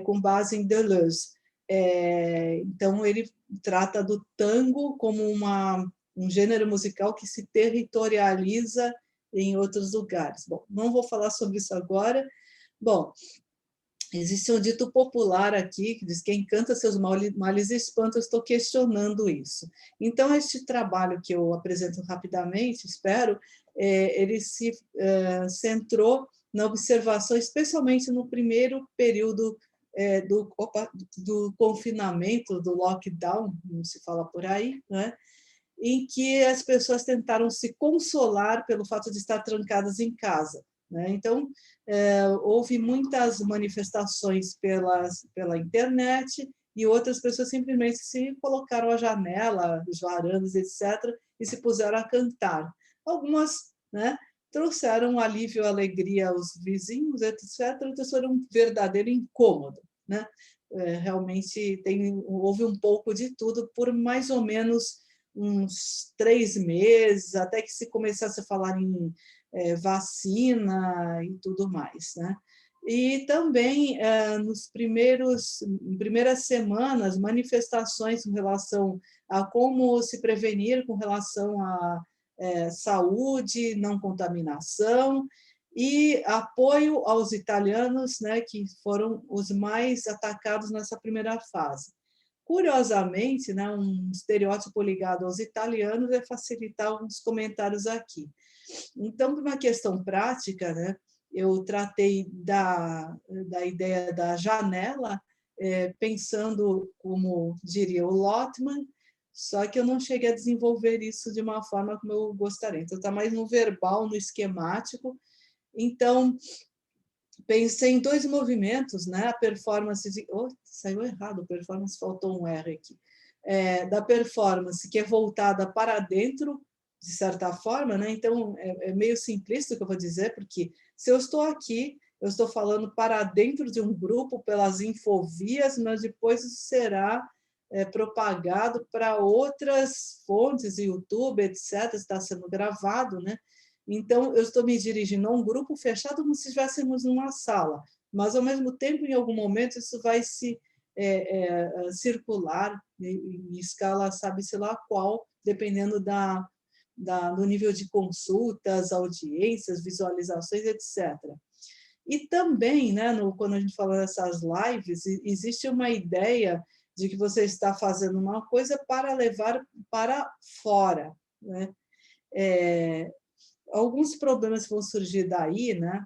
com base em Deleuze. Então, ele trata do tango como um gênero musical que se territorializa em outros lugares. Bom, não vou falar sobre isso agora. Bom, existe um dito popular aqui que diz: quem canta seus males espanta. Eu estou questionando isso. Então, este trabalho que eu apresento rapidamente, espero, ele se centrou na observação, especialmente no primeiro período do confinamento, do lockdown, não se fala por aí, né? Em que as pessoas tentaram se consolar pelo fato de estar trancadas em casa. Né? Então, houve muitas manifestações pela internet e outras pessoas simplesmente se colocaram à janela, os varandas, etc., e se puseram a cantar. Algumas, né, trouxeram alívio, alegria aos vizinhos, etc., outras foram um verdadeiro incômodo. Né? Realmente houve um pouco de tudo por mais ou menos uns 3 meses, até que se começasse a falar em vacina e tudo mais, né? E também nas primeiras semanas, manifestações com relação a como se prevenir com relação à saúde, não contaminação e apoio aos italianos, né, que foram os mais atacados nessa primeira fase. Curiosamente, né, um estereótipo ligado aos italianos é facilitar uns comentários aqui. Então, por uma questão prática, né, eu tratei da ideia da janela, pensando como diria o Lotman, só que eu não cheguei a desenvolver isso de uma forma como eu gostaria. Então, está mais no verbal, no esquemático. Então, pensei em 2 movimentos, né? A performance de... saiu errado, performance, faltou um R aqui. Da performance, que é voltada para dentro, de certa forma, né? Então, é meio simplista o que eu vou dizer, porque se eu estou aqui, eu estou falando para dentro de um grupo, pelas infovias, mas depois isso será propagado para outras fontes, YouTube, etc., está sendo gravado, né? Então, eu estou me dirigindo a um grupo fechado como se estivéssemos numa sala, mas, ao mesmo tempo, em algum momento, isso vai se circular em escala, sabe-se lá qual, dependendo do nível de consultas, audiências, visualizações, etc. E também, né, quando a gente fala dessas lives, existe uma ideia de que você está fazendo uma coisa para levar para fora, né? alguns problemas que vão surgir daí, né?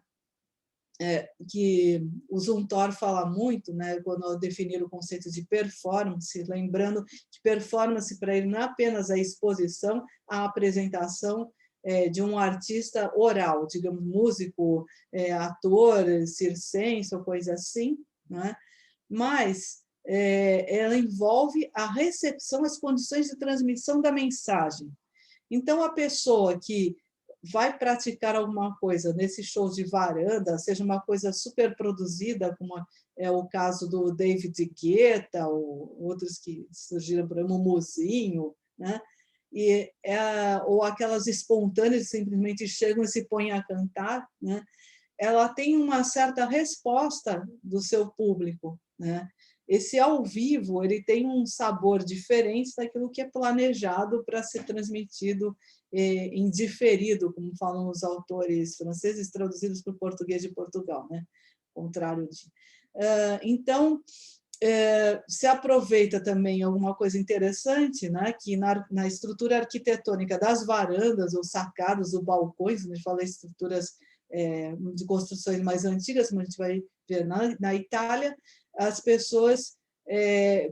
Que o Zumthor fala muito, né, quando definir o conceito de performance, lembrando que performance para ele não é apenas a exposição, a apresentação de um artista oral, digamos, músico, ator, circense ou coisa assim, né? Mas ela envolve a recepção, as condições de transmissão da mensagem. Então, a pessoa que vai praticar alguma coisa nesse show de varanda, seja uma coisa super produzida, como é o caso do David Guetta, ou outros que surgiram por exemplo, Mumuzinho, né? Ou aquelas espontâneas que simplesmente chegam e se põem a cantar, né? Ela tem uma certa resposta do seu público, né? Esse ao vivo ele tem um sabor diferente daquilo que é planejado para ser transmitido em diferido, como falam os autores franceses traduzidos para o português de Portugal, né? Contrário de. Então, se aproveita também alguma coisa interessante, né? Que na estrutura arquitetônica das varandas ou sacadas ou balcões, a gente fala estruturas de construções mais antigas, como a gente vai ver na Itália, as pessoas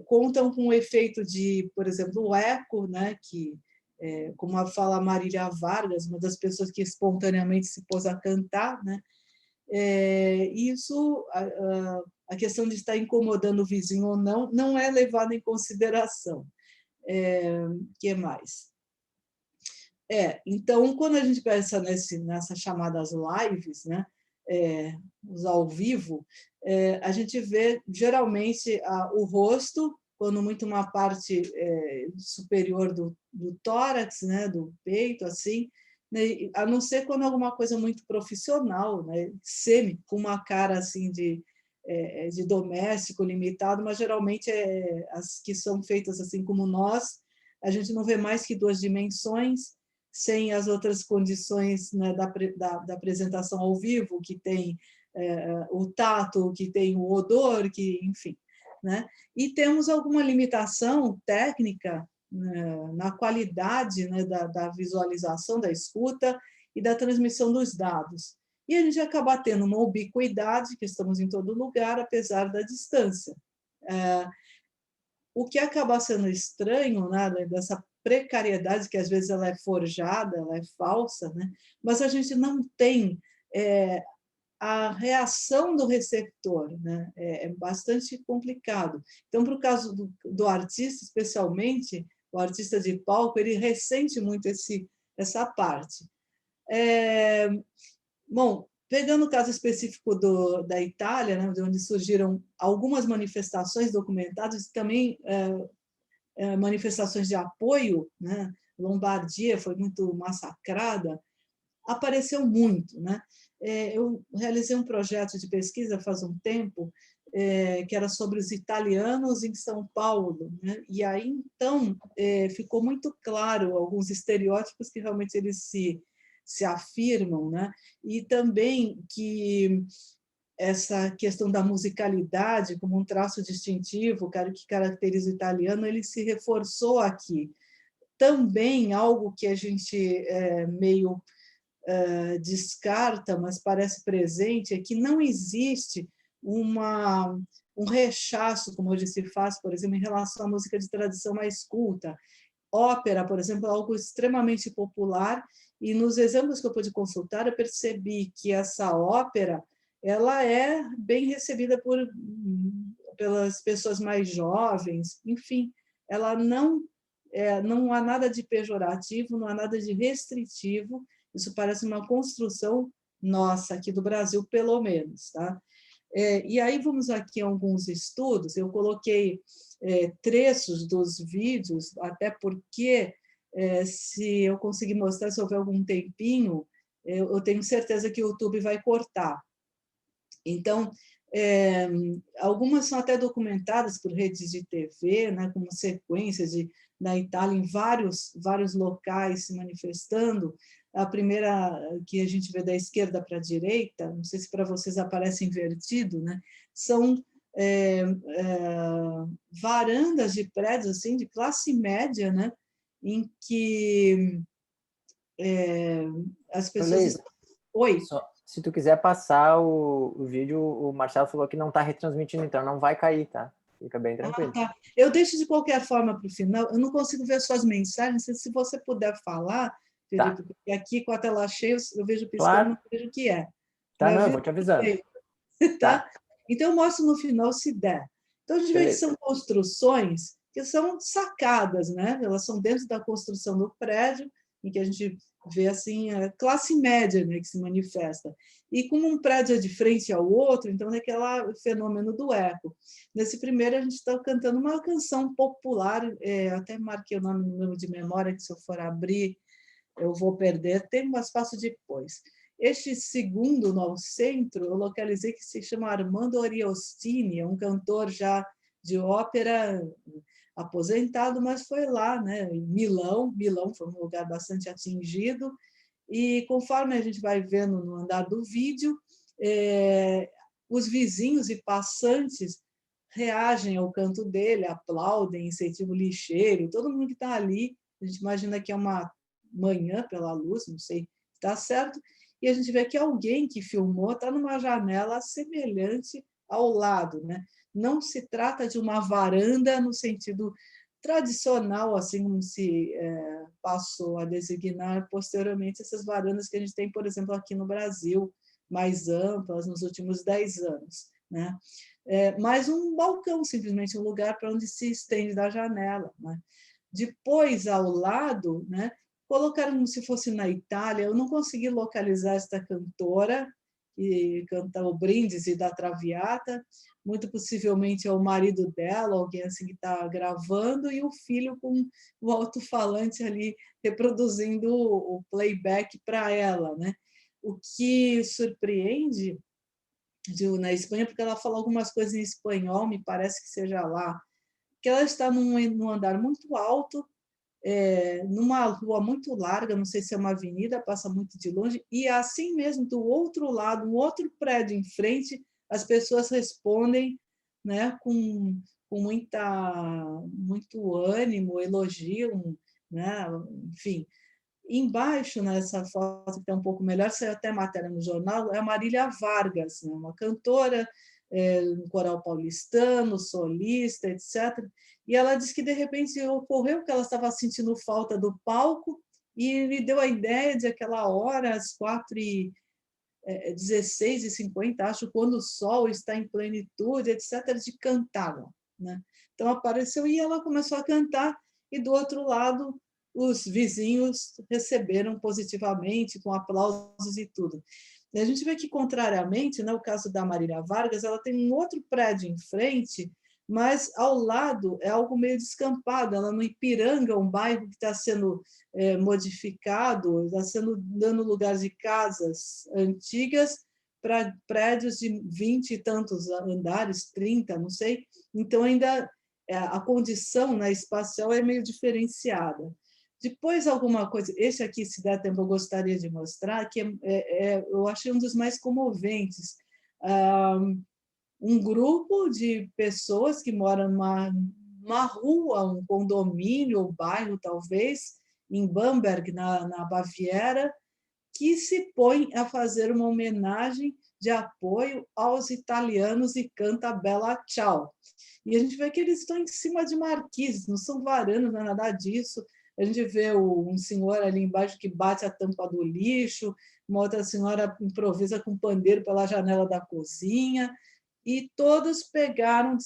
contam com o efeito de, por exemplo, o eco, né? Que como fala a Marília Vargas, uma das pessoas que espontaneamente se pôs a cantar, né? Isso, a questão de estar incomodando o vizinho ou não, não é levada em consideração. Que mais? Então, quando a gente pensa nessas chamadas lives, né? Os ao vivo, a gente vê, geralmente, o rosto, quando muito uma parte superior do tórax, né, do peito, assim, né, a não ser quando alguma coisa muito profissional, né, com uma cara assim de doméstico limitado, mas geralmente as que são feitas assim como nós, a gente não vê mais que 2 dimensões, sem as outras condições, né, da apresentação ao vivo, que tem o tato, que tem o odor, que, enfim, né? E temos alguma limitação técnica, né, na qualidade, né, da visualização, da escuta e da transmissão dos dados. E a gente acaba tendo uma ubiquidade, que estamos em todo lugar, apesar da distância. O que acaba sendo estranho, né, dessa precariedade, que às vezes ela é forjada, ela é falsa, né? Mas a gente não tem a reação do receptor, né? É bastante complicado. Então, para o caso do artista, especialmente, o artista de palco, ele ressente muito essa parte. Bom, pegando o caso específico da Itália, né, de onde surgiram algumas manifestações documentadas, também manifestações de apoio, né? Lombardia foi muito massacrada, apareceu muito, né? Eu realizei um projeto de pesquisa faz um tempo que era sobre os italianos em São Paulo, né? E aí então ficou muito claro alguns estereótipos que realmente eles se afirmam, né? E também que essa questão da musicalidade como um traço distintivo, que caracteriza o italiano, ele se reforçou aqui. Também algo que a gente meio descarta, mas parece presente, é que não existe um rechaço, como hoje se faz, por exemplo, em relação à música de tradição mais culta. Ópera, por exemplo, é algo extremamente popular, e nos exemplos que eu pude consultar, eu percebi que essa ópera ela é bem recebida pelas pessoas mais jovens, enfim, ela não há nada de pejorativo, não há nada de restritivo, isso parece uma construção nossa, aqui do Brasil, pelo menos. Tá? E aí vamos aqui a alguns estudos, eu coloquei trechos dos vídeos, até porque, se eu conseguir mostrar, se houver algum tempinho, eu tenho certeza que o YouTube vai cortar. Então, algumas são até documentadas por redes de TV, né, como sequências na Itália, em vários locais se manifestando. A primeira que a gente vê da esquerda para a direita, não sei se para vocês aparece invertido, né, são varandas de prédios assim, de classe média, né, em que as pessoas... Leisa, Oi? se tu quiser passar o vídeo, o Marcelo falou que não está retransmitindo, então não vai cair, tá? Fica bem tranquilo. Tá. Eu deixo de qualquer forma para o final. Eu não consigo ver suas mensagens. Se você puder falar, Felipe, Tá. porque aqui com a tela cheia eu vejo piscando, Claro. não vejo o que é. Tá, não, eu vou te avisando. Tá? Então, eu mostro no final, se der. Então, a gente vê que são construções que são sacadas, né? Elas são dentro da construção do prédio, em que a gente vê assim, a classe média, né, que se manifesta. E como um prédio é de frente ao outro, então é aquele fenômeno do eco. Nesse primeiro, a gente está cantando uma canção popular, até marquei o nome de memória, que se eu for abrir, eu vou perder tempo, mas faço depois. Este segundo, no centro, eu localizei que se chama Armando Ariostini, é um cantor já de ópera aposentado, mas foi lá, né, em Milão. Milão foi um lugar bastante atingido, e conforme a gente vai vendo no andar do vídeo, os vizinhos e passantes reagem ao canto dele, aplaudem, incentivam o lixeiro, todo mundo que está ali, a gente imagina que é uma manhã pela luz, não sei se está certo, e a gente vê que alguém que filmou está numa janela semelhante ao lado, né? Não se trata de uma varanda no sentido tradicional, assim como se passou a designar posteriormente essas varandas que a gente tem, por exemplo, aqui no Brasil, mais amplas nos últimos 10 anos, né? Mas um balcão, simplesmente um lugar para onde se estende da janela, né? Depois, ao lado, né, colocaram como se fosse na Itália. Eu não consegui localizar esta cantora, que canta o Brindisi da Traviata, muito possivelmente é o marido dela, alguém assim que está gravando, e o filho com o alto-falante ali reproduzindo o playback para ela, né? O que surpreende na Espanha, porque ela fala algumas coisas em espanhol, me parece que seja lá, que ela está num andar muito alto, numa rua muito larga, não sei se é uma avenida, passa muito de longe, e assim mesmo, do outro lado, um outro prédio em frente, as pessoas respondem, né, com muito ânimo, elogiam, né, enfim. Embaixo, nessa foto que está um pouco melhor, saiu até matéria no jornal, é a Marília Vargas, né, uma cantora, um coral paulistano, solista, etc. E ela disse que, de repente, ocorreu que ela estava sentindo falta do palco e lhe deu a ideia de aquela hora, às 4h16h50, acho, quando o sol está em plenitude, etc., de cantar. Né? Então, apareceu e ela começou a cantar, e, do outro lado, os vizinhos receberam positivamente, com aplausos e tudo. E a gente vê que, contrariamente, no caso da Marília Vargas, ela tem um outro prédio em frente, mas ao lado é algo meio descampado. Ela no Ipiranga, um bairro que está sendo modificado, está sendo dando lugar de casas antigas para prédios de 20 e tantos andares, 30, não sei. Então, ainda a condição, né, espacial é meio diferenciada. Depois, alguma coisa, esse aqui, se der tempo, eu gostaria de mostrar, que eu achei um dos mais comoventes. Um grupo de pessoas que moram numa rua, um condomínio, ou bairro, talvez, em Bamberg, na Baviera, que se põe a fazer uma homenagem de apoio aos italianos e canta Bella Ciao. E a gente vê que eles estão em cima de marquises, não são varandas, não é nada disso. A gente vê um senhor ali embaixo que bate a tampa do lixo, uma outra senhora improvisa com pandeiro pela janela da cozinha, e todos pegaram,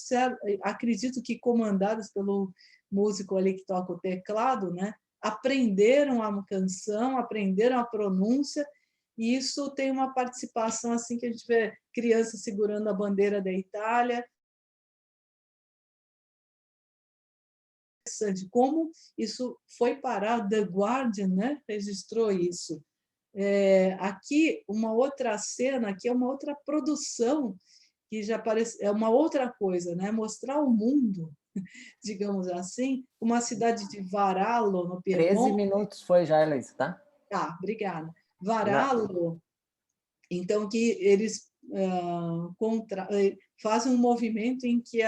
acredito que comandados pelo músico ali que toca o teclado, né? Aprenderam a canção, aprenderam a pronúncia, e isso tem uma participação assim que a gente vê crianças segurando a bandeira da Itália. Como isso foi parar, The Guardian, né, registrou isso. Aqui, uma outra cena, aqui é uma outra produção, que já parece, é uma outra coisa, né? Mostrar o mundo, digamos assim, uma cidade de Varallo, no Piemonte. 13 minutos foi já, Elis, tá? Tá, obrigada. Varallo, então, que eles fazem um movimento em que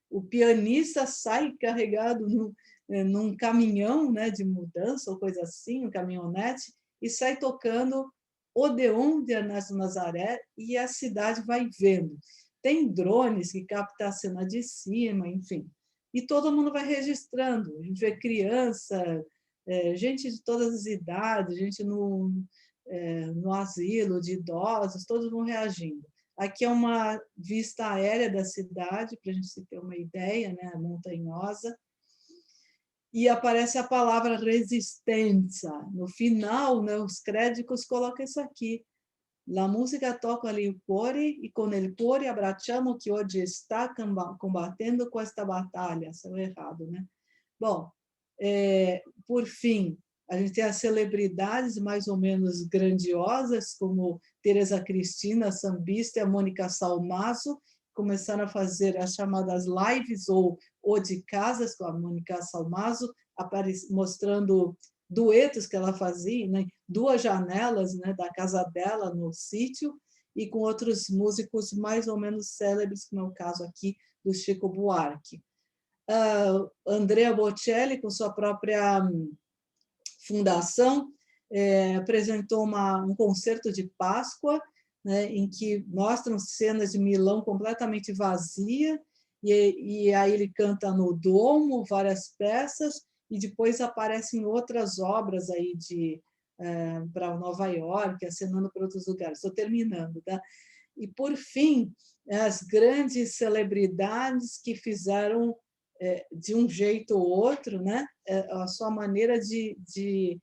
o pianista sai carregado num caminhão, né, de mudança ou coisa assim, um caminhonete, e sai tocando Odeon de Ernesto Nazaré, e a cidade vai vendo. Tem drones que captam a cena de cima, enfim. E todo mundo vai registrando. A gente vê criança, gente de todas as idades, gente no asilo de idosos, todos vão reagindo. Aqui é uma vista aérea da cidade, para a gente ter uma ideia, né, montanhosa. E aparece a palavra resistência. No final, né, os créditos colocam isso aqui. La música toca ali o cuore e com el cuore abbracciamo que hoje está combatendo com esta batalha. Saiu errado, né? Bom, por fim, a gente tem as celebridades mais ou menos grandiosas, como Teresa Cristina, sambista, e a Mônica Salmazo, começaram a fazer as chamadas lives ou de casas com a Mônica Salmazo, mostrando duetos que ela fazia, né? 2 janelas, né, da casa dela no sítio, e com outros músicos mais ou menos célebres, como é o caso aqui do Chico Buarque. Andrea Bocelli, com sua própria fundação, apresentou um concerto de Páscoa, né, em que mostram cenas de Milão completamente vazia, e aí ele canta no Duomo várias peças, e depois aparecem outras obras aí para Nova York, acenando para outros lugares. Estou terminando, tá? E, por fim, as grandes celebridades que fizeram, de um jeito ou outro, né, a sua maneira de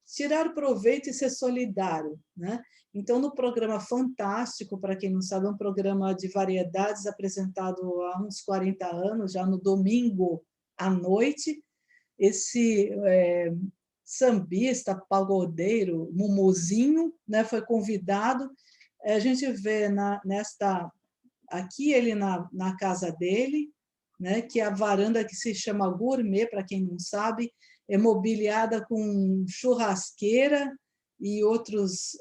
tirar proveito e ser solidário, né? Então, no programa Fantástico, para quem não sabe, é um programa de variedades apresentado há uns 40 anos, já no domingo à noite, esse sambista, pagodeiro, Mumuzinho, né, foi convidado. A gente vê aqui ele na casa dele, né, que é a varanda que se chama Gourmet, para quem não sabe, é mobiliada com churrasqueira e outros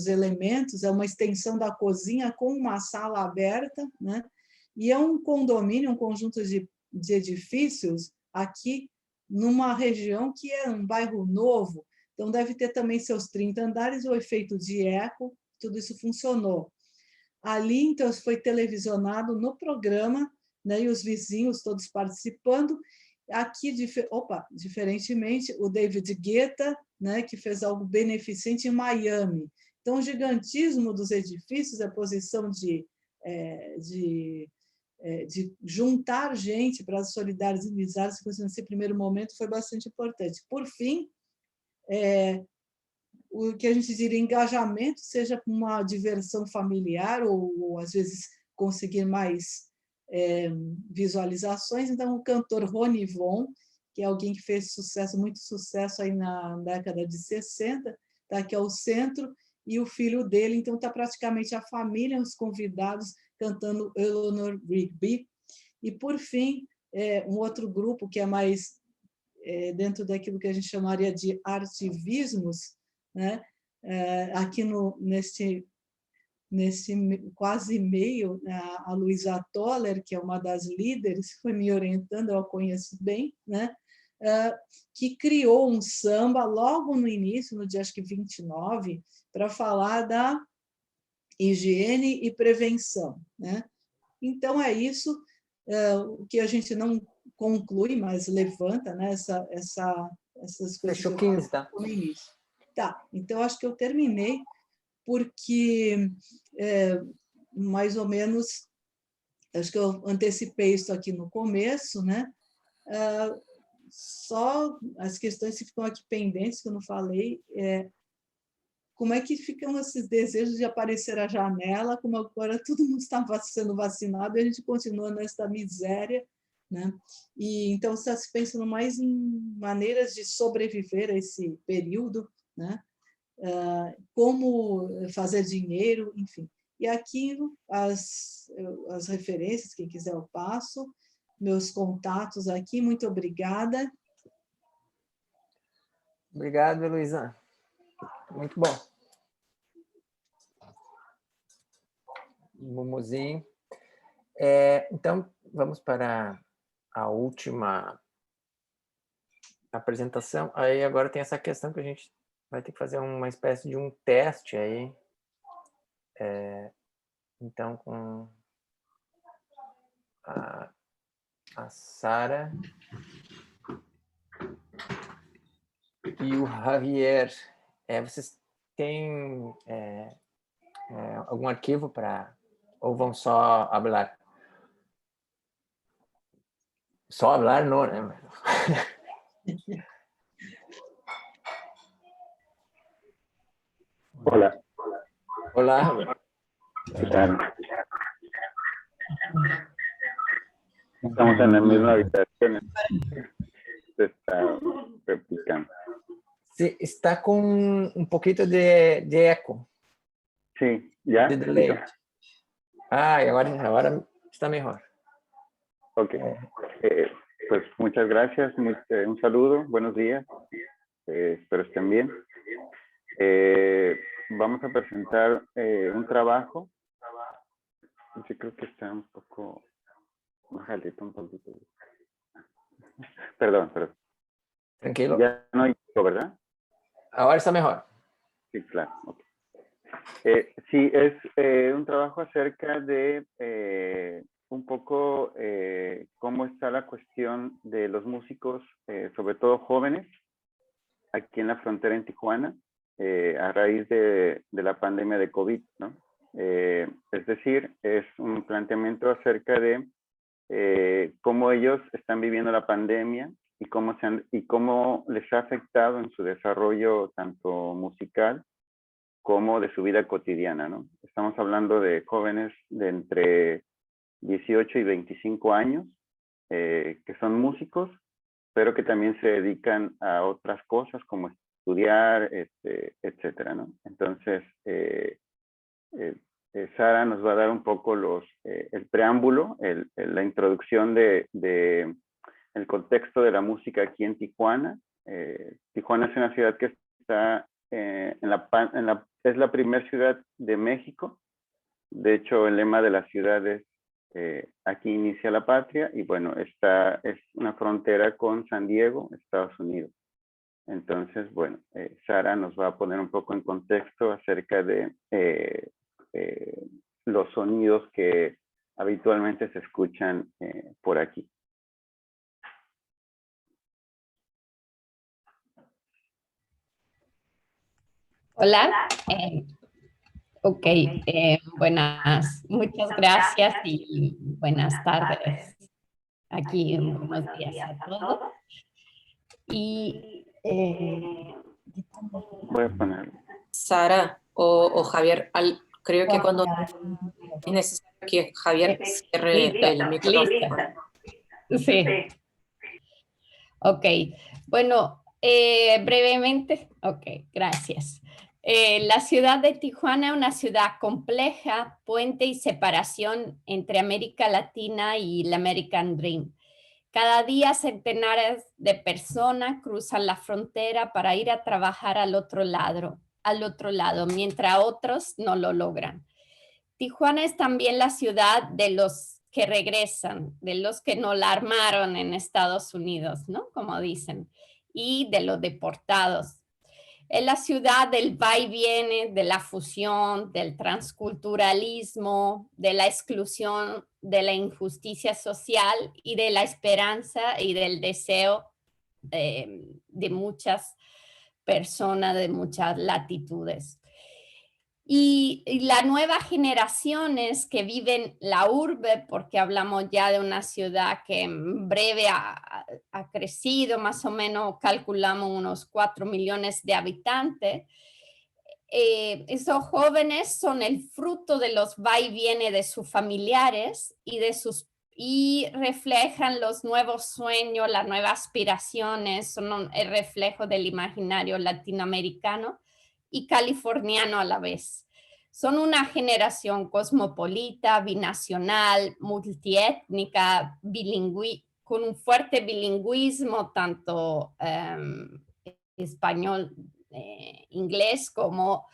elementos, é uma extensão da cozinha com uma sala aberta, né? E é um condomínio, um conjunto de edifícios aqui numa região que é um bairro novo, então deve ter também seus 30 andares, o efeito de eco, tudo isso funcionou. Ali, então, foi televisionado no programa, né, e os vizinhos todos participando. Aqui, diferentemente, o David Guetta, né, que fez algo beneficente em Miami. Então, o gigantismo dos edifícios, a posição de juntar gente para solidarizar-se nesse primeiro momento foi bastante importante. Por fim, o que a gente diria engajamento, seja com uma diversão familiar ou às vezes conseguir mais visualizações. Então, o cantor Rony Von, que é alguém que fez muito sucesso aí na década de 60, está aqui ao centro, e o filho dele, então está praticamente a família, os convidados, cantando Eleanor Rigby. E, por fim, um outro grupo que é mais dentro daquilo que a gente chamaria de artivismos, né? Aqui nesse quase meio, a Luísa Toller, que é uma das líderes, foi me orientando, eu a conheço bem, né? Que criou um samba logo no início, no dia acho que 29, para falar da higiene e prevenção, né? Então, é isso, o que a gente não conclui, mas levanta, né, essas coisas. Fechou 15, tá? No início. Tá, então acho que eu terminei, porque mais ou menos, acho que eu antecipei isso aqui no começo, né? Só as questões que ficam aqui pendentes, que eu não falei, como é que ficam esses desejos de aparecer à janela, como agora todo mundo está sendo vacinado e a gente continua nessa miséria, né? E então está se pensando mais em maneiras de sobreviver a esse período, né? Como fazer dinheiro, enfim. E aqui as referências, quem quiser eu passo, meus contatos aqui, muito obrigada. Obrigado, Heloísa. Muito bom. Mumuzinho. Então, vamos para a última apresentação. Aí agora tem essa questão que a gente vai ter que fazer uma espécie de um teste aí. Então, com a Sara e o Javier. Vocês têm algum arquivo para... Ou vão só falar? Só falar não, né? Hola. Olá. ¿Qué tal? Estamos en la misma habitación. Se está replicando. Sí, está con un poquito de eco. Sí, ¿ya? De delay. Y ahora está mejor. Ok. Pues muchas gracias. Un saludo. Buenos días. Espero estén bien. Vamos a presentar un trabajo. Yo creo que está un poco... Bájale un poquito. Perdón. Tranquilo. Ya no hay eco, ¿verdad? Ahora está mejor. Sí, claro. Okay. Sí, es un trabajo acerca de un poco cómo está la cuestión de los músicos, sobre todo jóvenes, aquí en la frontera en Tijuana, a raíz de la pandemia de COVID, ¿no? Es decir, es un planteamiento acerca de cómo ellos están viviendo la pandemia y cómo les ha afectado en su desarrollo tanto musical como de su vida cotidiana, ¿no? Estamos hablando de jóvenes de entre 18 y 25 años que son músicos, pero que también se dedican a otras cosas como estudiar, etcétera, ¿no? Entonces, Sara nos va a dar un poco el preámbulo, la introducción de el contexto de la música aquí en Tijuana. Tijuana es una ciudad que está es la primera ciudad de México. De hecho, el lema de la ciudad es aquí inicia la patria, y bueno, esta es una frontera con San Diego, Estados Unidos. Entonces, bueno, Sara nos va a poner un poco en contexto acerca de los sonidos que habitualmente se escuchan por aquí. Hola. Muchas gracias y buenas tardes. Aquí buenos días a todos. Y voy a poner. Sara o Javier, creo que cuando es necesario que Javier cierre el micrófono. Sí. Ok. Bueno, brevemente. Ok, gracias. La ciudad de Tijuana es una ciudad compleja, puente y separación entre América Latina y el American Dream. Cada día centenares de personas cruzan la frontera para ir a trabajar al otro lado, mientras otros no lo logran. Tijuana es también la ciudad de los que regresan, de los que no la armaron en Estados Unidos, ¿no? Como dicen, y de los deportados. Es la ciudad del va y viene, de la fusión, del transculturalismo, de la exclusión, de la injusticia social y de la esperanza y del deseo de muchas personas de muchas latitudes. Y las nuevas generaciones que viven la urbe, porque hablamos ya de una ciudad que en breve ha crecido, más o menos calculamos unos 4 millones de habitantes. Esos jóvenes son el fruto de los va y viene de sus familiares y reflejan los nuevos sueños, las nuevas aspiraciones, son el reflejo del imaginario latinoamericano y californiano a la vez. Son una generación cosmopolita, binacional, multiétnica, con un fuerte bilingüismo, tanto español, inglés como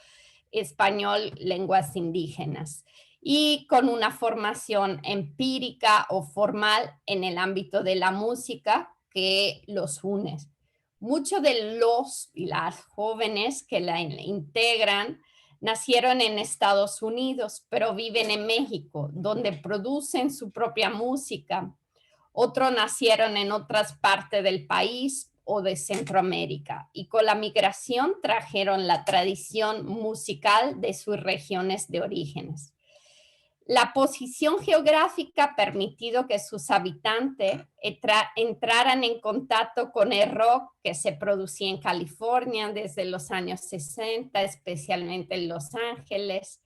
español, lenguas indígenas, y con una formación empírica o formal en el ámbito de la música que los une. Muchos de los y las jóvenes que la integran nacieron en Estados Unidos, pero viven en México, donde producen su propia música. Otros nacieron en otras partes del país o de Centroamérica, y con la migración trajeron la tradición musical de sus regiones de orígenes. La posición geográfica ha permitido que sus habitantes entraran en contacto con el rock que se producía en California desde los años 60, especialmente en Los Ángeles,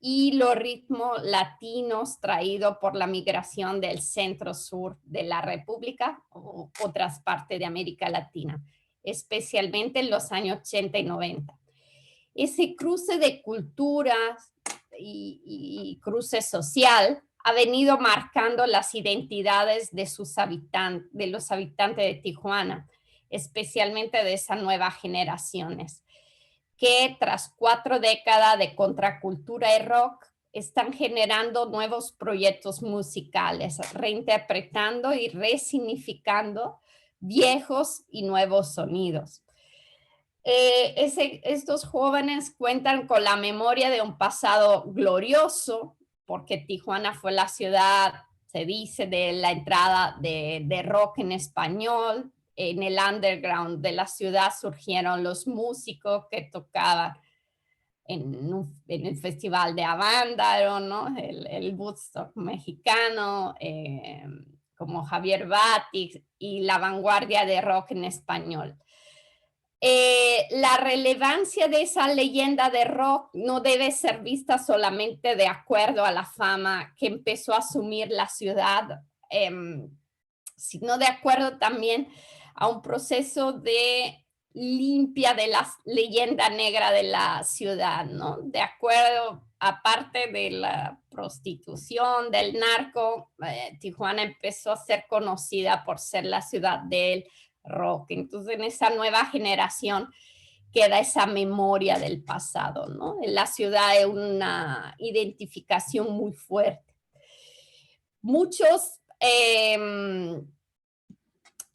y los ritmos latinos traídos por la migración del centro-sur de la República o otras partes de América Latina, especialmente en los años 80 y 90. Ese cruce de culturas y cruce social ha venido marcando las identidades de los habitantes de Tijuana, especialmente de esas nuevas generaciones, que tras 4 décadas de contracultura y rock están generando nuevos proyectos musicales, reinterpretando y resignificando viejos y nuevos sonidos. Estos jóvenes cuentan con la memoria de un pasado glorioso, porque Tijuana fue la ciudad, se dice, de la entrada de rock en español. En el underground de la ciudad surgieron los músicos que tocaban en el Festival de Avándaro, ¿no? el Woodstock mexicano, como Javier Batic, y la vanguardia de rock en español. La relevancia de esa leyenda de rock no debe ser vista solamente de acuerdo a la fama que empezó a asumir la ciudad, sino de acuerdo también a un proceso de limpia de la leyenda negra de la ciudad, ¿no? De acuerdo, aparte de la prostitución, del narco, Tijuana empezó a ser conocida por ser la ciudad del rock. Entonces, en esa nueva generación queda esa memoria del pasado, ¿no? En la ciudad hay una identificación muy fuerte. Muchos,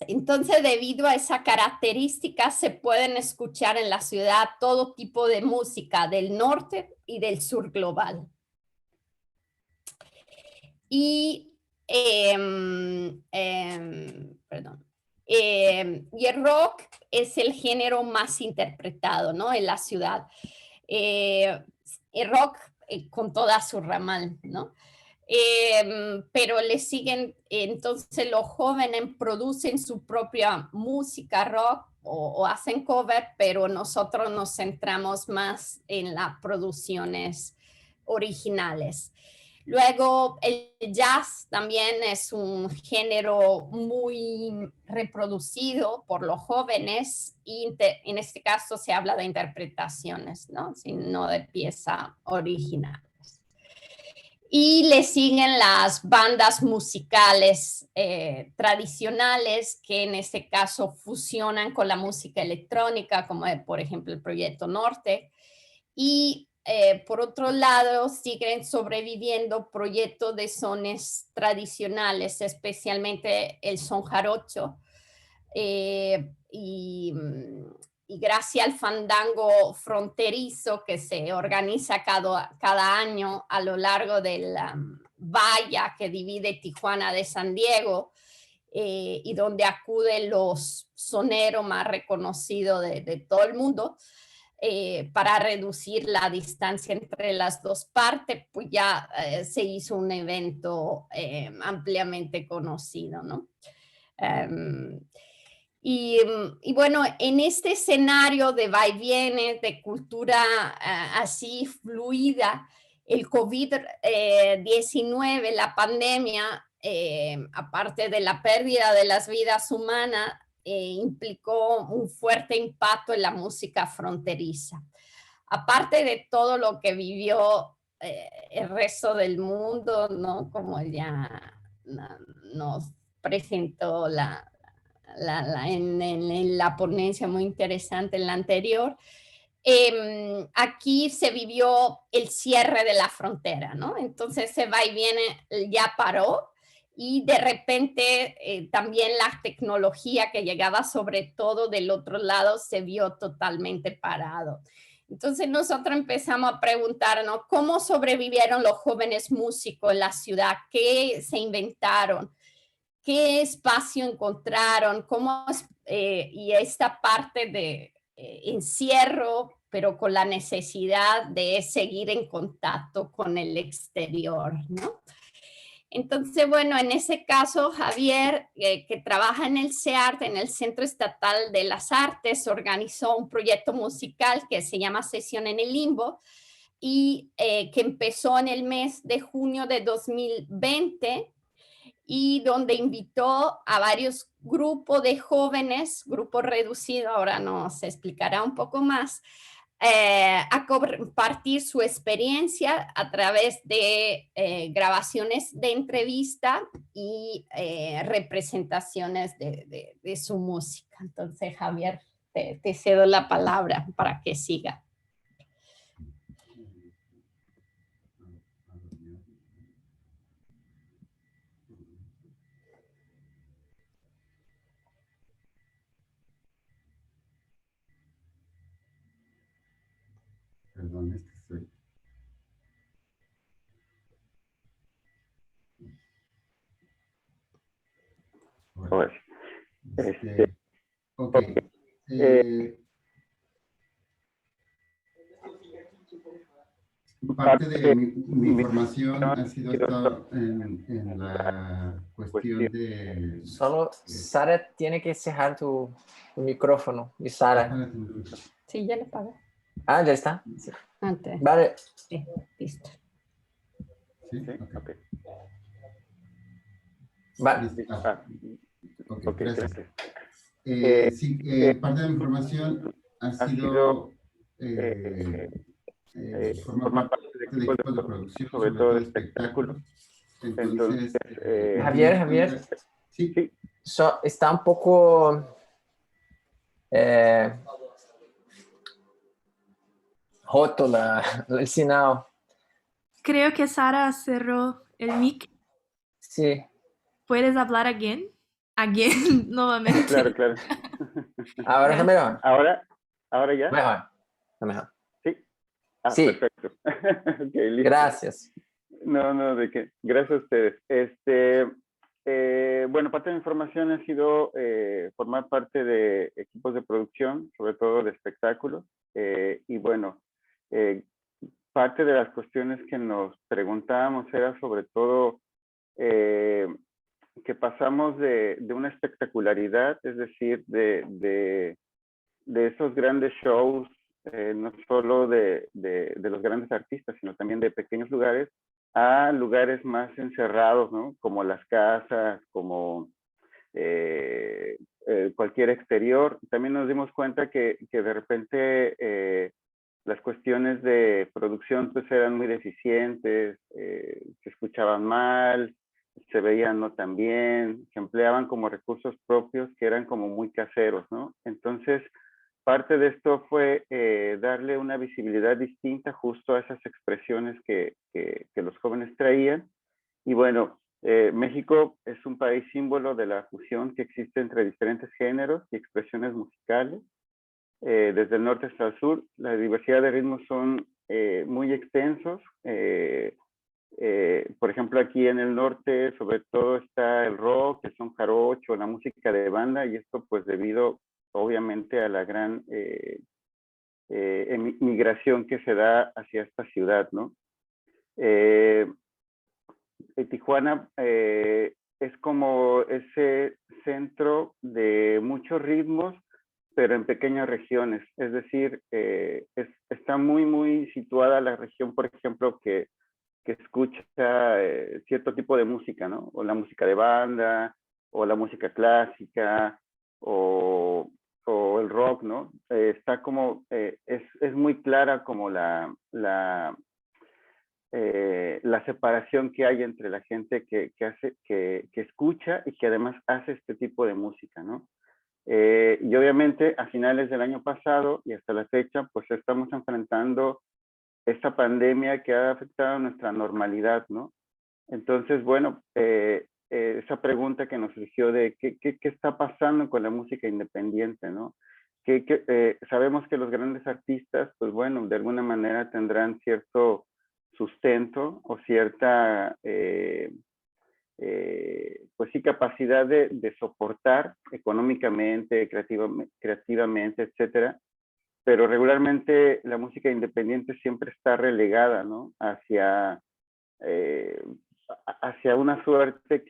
entonces, debido a esa característica, se pueden escuchar en la ciudad todo tipo de música del norte y del sur global. Y, y el rock es el género más interpretado, ¿no? En la ciudad. El rock con toda su ramal, ¿no? Pero le siguen, entonces los jóvenes producen su propia música rock o hacen cover, pero nosotros nos centramos más en las producciones originales. Luego, el jazz también es un género muy reproducido por los jóvenes y en este caso se habla de interpretaciones, ¿no? Sino de pieza original. Y le siguen las bandas musicales tradicionales que en este caso fusionan con la música electrónica, como por ejemplo el Proyecto Norte. Y por otro lado, siguen sobreviviendo proyectos de sones tradicionales, especialmente el son jarocho. Y gracias al fandango fronterizo que se organiza cada año a lo largo de la valla que divide Tijuana de San Diego, y donde acuden los soneros más reconocidos de todo el mundo, para reducir la distancia entre las dos partes, pues ya se hizo un evento ampliamente conocido, ¿no? Y bueno, en este escenario de vaivienes, de cultura así fluida, el COVID-19, la pandemia, aparte de la pérdida de las vidas humanas, implicó un fuerte impacto en la música fronteriza. Aparte de todo lo que vivió el resto del mundo, ¿no? Como ya nos presentó en la ponencia muy interesante en la anterior, aquí se vivió el cierre de la frontera, ¿no? Entonces se va y viene, ya paró, y de repente también la tecnología que llegaba sobre todo del otro lado se vio totalmente parado. Entonces nosotros empezamos a preguntarnos cómo sobrevivieron los jóvenes músicos en la ciudad, qué se inventaron, qué espacio encontraron, cómo, y esta parte de encierro, pero con la necesidad de seguir en contacto con el exterior, ¿no? Entonces, bueno, en ese caso, Javier, que trabaja en el CEART, en el Centro Estatal de las Artes, organizó un proyecto musical que se llama Sesión en el Limbo y que empezó en el mes de junio de 2020 y donde invitó a varios grupos de jóvenes, grupo reducido, ahora nos explicará un poco más, a compartir su experiencia a través de grabaciones de entrevista y representaciones de su música. Entonces, Javier, te cedo la palabra para que siga. Perdón, es que estoy. Pues, Ok. Parte de mi información ha sido en la cuestión de... Solo Sara tiene que cerrar tu micrófono. Y Sara. Sí, ya le pagué. Ah, ya está. Sí. Antes. Vale. Sí, listo. Sí, ok. Vale. Ok, gracias. Sí, parte de la información ha sido... forma parte de equipos de producción, sobre todo de espectáculos. Entonces, Javier, sí. Está un poco roto el señal. Creo que Sara cerró el mic. Sí. ¿Puedes hablar again? Again, nuevamente. Claro, claro. Ahora está mejor. ¿Ahora ya? Mejor. Está mejor. Sí. Sí. Perfecto. Okay, listo. Gracias. No, de qué. Gracias a ustedes. Bueno, parte de la información ha sido formar parte de equipos de producción, sobre todo de espectáculos. Y bueno, parte de las cuestiones que nos preguntábamos era sobre todo que pasamos de una espectacularidad, es decir, de esos grandes shows, no solo de los grandes artistas, sino también de pequeños lugares, a lugares más encerrados, ¿no? Como las casas, como cualquier exterior. También nos dimos cuenta que de repente las cuestiones de producción pues eran muy deficientes, se escuchaban mal, se veían no tan bien, se empleaban como recursos propios que eran como muy caseros, ¿no? Entonces, parte de esto fue darle una visibilidad distinta justo a esas expresiones que los jóvenes traían. Y bueno, México es un país símbolo de la fusión que existe entre diferentes géneros y expresiones musicales. Desde el norte hasta el sur, la diversidad de ritmos son muy extensos. Por ejemplo, aquí en el norte, sobre todo está el rock, que son jarocho, la música de banda, y esto pues debido obviamente a la gran migración que se da hacia esta ciudad, ¿no? Tijuana es como ese centro de muchos ritmos, pero en pequeñas regiones. Es decir, está muy situada la región, por ejemplo, que escucha cierto tipo de música, ¿no? O la música de banda, o la música clásica, o el rock, ¿no? Está como, es muy clara como la separación que hay entre la gente que escucha y que además hace este tipo de música, ¿no? Y obviamente a finales del año pasado y hasta la fecha, pues estamos enfrentando esta pandemia que ha afectado nuestra normalidad, ¿no? Entonces, bueno, esa pregunta que nos surgió de qué está pasando con la música independiente, ¿no? Sabemos que los grandes artistas, pues bueno, de alguna manera tendrán cierto sustento o cierta, pues sí, capacidad de soportar económicamente, creativamente, etcétera, pero regularmente la música independiente siempre está relegada, ¿no? Hacia una suerte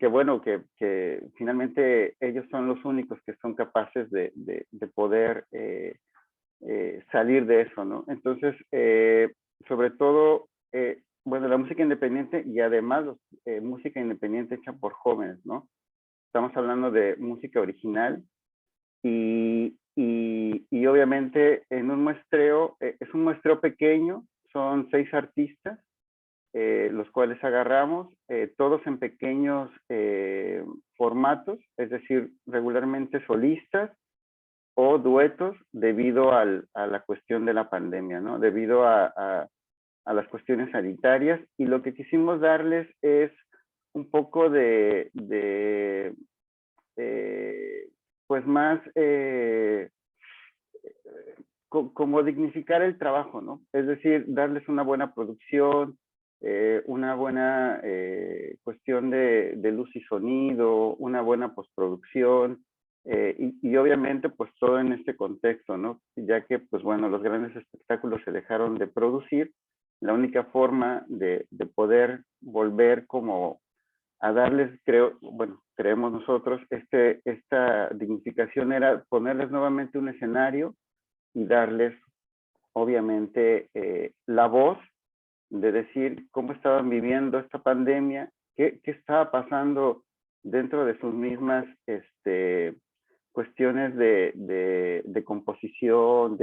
bueno, que finalmente ellos son los únicos que son capaces de poder salir de eso, ¿no? Entonces, sobre todo, bueno, la música independiente y además música independiente hecha por jóvenes, ¿no? Estamos hablando de música original y obviamente en un muestreo, es un muestreo pequeño, son 6 artistas, los cuales agarramos, todos en pequeños formatos, es decir, regularmente solistas o duetos debido a la cuestión de la pandemia, ¿no? Debido a las cuestiones sanitarias, y lo que quisimos darles es un poco pues más como dignificar el trabajo, ¿no? Es decir, darles una buena producción, una buena cuestión de luz y sonido, una buena postproducción, y obviamente pues todo en este contexto, ¿no? Ya que pues bueno, los grandes espectáculos se dejaron de producir, la única forma de poder volver como a darles, creemos nosotros, esta dignificación era ponerles nuevamente un escenario y darles, obviamente, la voz de decir cómo estaban viviendo esta pandemia, qué estaba pasando dentro de sus mismas cuestiones de composición,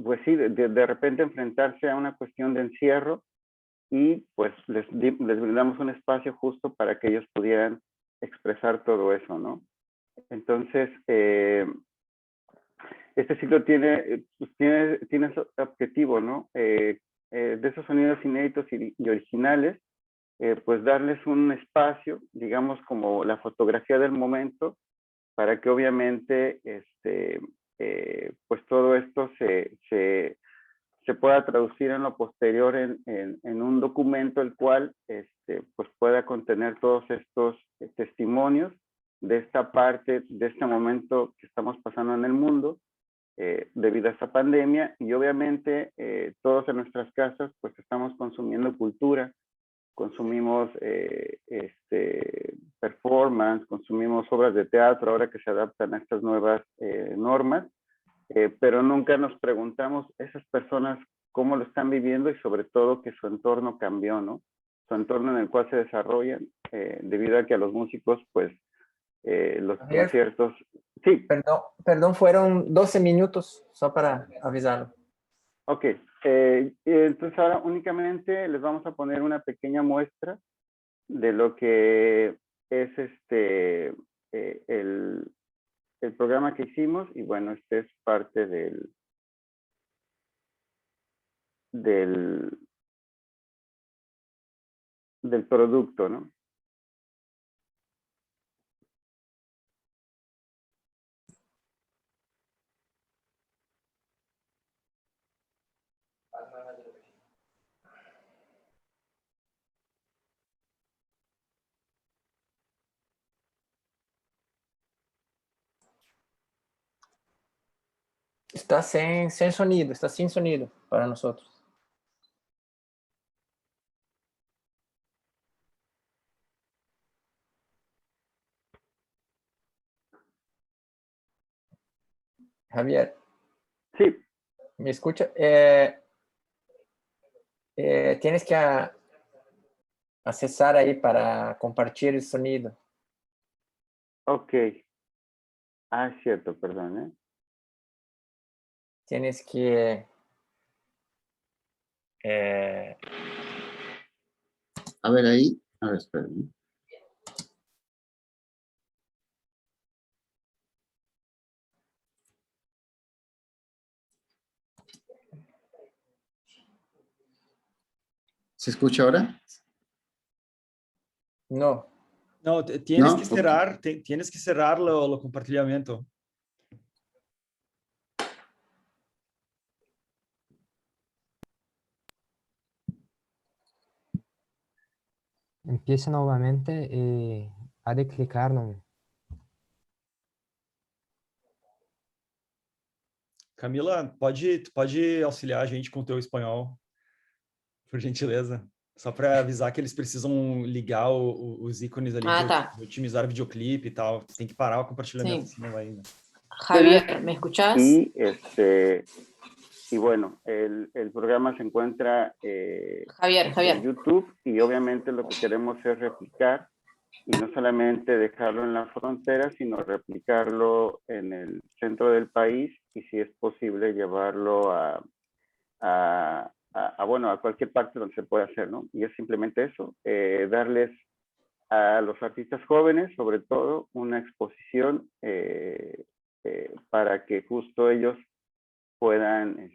pues sí, de repente enfrentarse a una cuestión de encierro, y pues les brindamos un espacio justo para que ellos pudieran expresar todo eso, ¿no? Entonces, este ciclo tiene ese objetivo, ¿no? De esos sonidos inéditos y originales, pues darles un espacio, digamos, como la fotografía del momento, para que obviamente, pues todo esto se pueda traducir en lo posterior en un documento el cual pues pueda contener todos estos testimonios de esta parte, de este momento que estamos pasando en el mundo debido a esta pandemia, y obviamente todos en nuestras casas pues estamos consumiendo cultura, consumimos performance, consumimos obras de teatro ahora que se adaptan a estas nuevas normas, pero nunca nos preguntamos esas personas cómo lo están viviendo, y sobre todo que su entorno cambió, ¿no? Su entorno en el cual se desarrollan, debido a que a los músicos, pues, los conciertos... Sí. Perdón, fueron 12 minutos, solo para avisarlo. Ok, entonces ahora únicamente les vamos a poner una pequeña muestra de lo que es el programa que hicimos, y bueno, este es parte del producto, ¿no? Está sin sonido, está sin sonido para nosotros. Javier. Sí. ¿Me escucha? Tienes que accesar ahí para compartir el sonido. Ok. Ah, es cierto, perdón, ¿eh? Tienes que... A ver ahí. A ver, esperen. ¿Se escucha ahora? No. No, tienes ¿No? que cerrar, tienes que cerrar lo compartilhamento. Empiece novamente e há de clicar no... Camila, pode auxiliar a gente com o teu espanhol, por gentileza? Só para avisar que eles precisam ligar os ícones ali de otimizar videoclipe e tal. Tem que parar o compartilhamento, Sí. senão vai ainda. Javier, ¿me escuchás? Y bueno, el programa se encuentra Javier. en YouTube y obviamente lo que queremos es replicar y no solamente dejarlo en la frontera, sino replicarlo en el centro del país y si es posible llevarlo a cualquier parte donde se pueda hacer, ¿no? Y es simplemente eso, darles a los artistas jóvenes, sobre todo, una exposición para que justo ellos puedan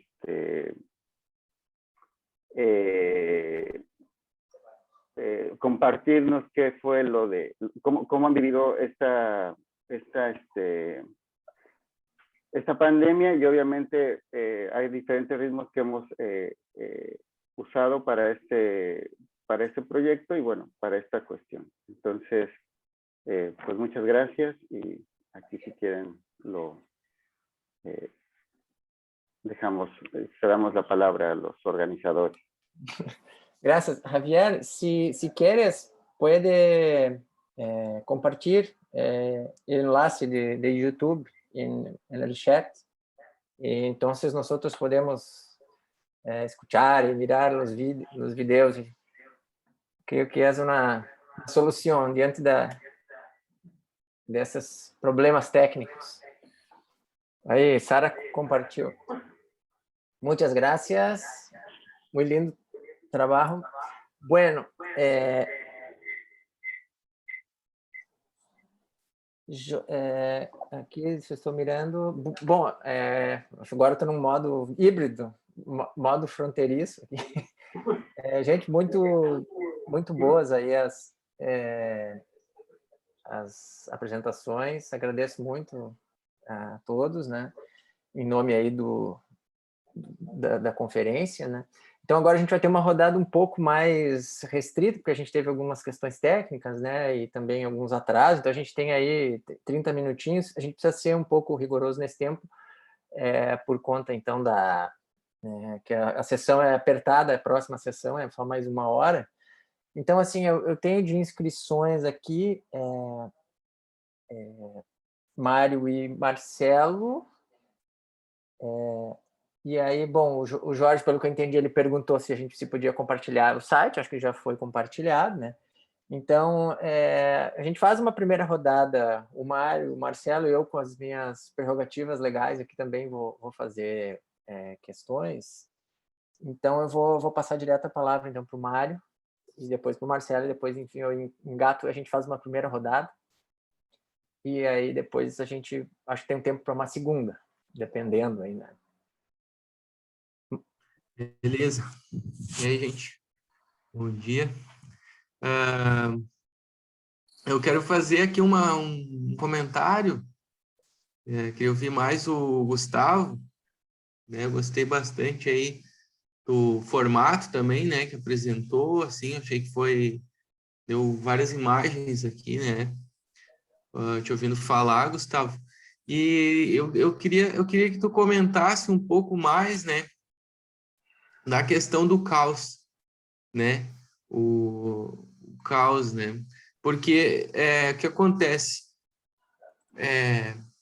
compartirnos qué fue lo de, cómo han vivido esta pandemia y obviamente hay diferentes ritmos que hemos usado para este proyecto y bueno, para esta cuestión. Entonces, pues muchas gracias y aquí si quieren lo damos la palabra a los organizadores. Gracias, Javier. Si quieres, puede compartir el enlace de YouTube en el chat. Entonces nosotros podemos escuchar y mirar los videos. Creo que es una solución diante de esos problemas técnicos. Ahí, Sara compartió. Muchas gracias. Muy lindo trabajo. Bueno, aqui estou mirando. Bom, agora estou num modo híbrido, modo fronteiriço. Gente, muito boas aí as apresentações. Agradeço muito a todos, né? Em nome aí da conferência, né? Então agora a gente vai ter uma rodada um pouco mais restrita, porque a gente teve algumas questões técnicas, né? E também alguns atrasos, então a gente tem aí 30 minutinhos, a gente precisa ser um pouco rigoroso nesse tempo, por conta então que a sessão é apertada, a próxima sessão é só mais 1 hora. Então assim, eu tenho de inscrições aqui Mário e Marcelo. E aí, bom, o Jorge, pelo que eu entendi, ele perguntou se podia compartilhar o site, acho que já foi compartilhado, né? Então, a gente faz uma primeira rodada, o Mário, o Marcelo e eu com as minhas prerrogativas legais aqui também vou fazer questões. Então, eu vou passar direto a palavra então, para o Mário, e depois para o Marcelo, e depois, enfim, eu engato, a gente faz uma primeira rodada, e aí depois a gente, acho que tem um tempo para uma segunda, dependendo aí, né? Beleza. E aí, gente? Bom dia. Eu quero fazer aqui um comentário. Queria ouvir mais o Gustavo. Né? Eu gostei bastante aí do formato também, né? Que apresentou, assim, achei que deu várias imagens aqui, né? Te ouvindo falar, Gustavo. E eu queria que tu comentasse um pouco mais, né? Da questão do caos, né? O caos, né? Porque o que acontece?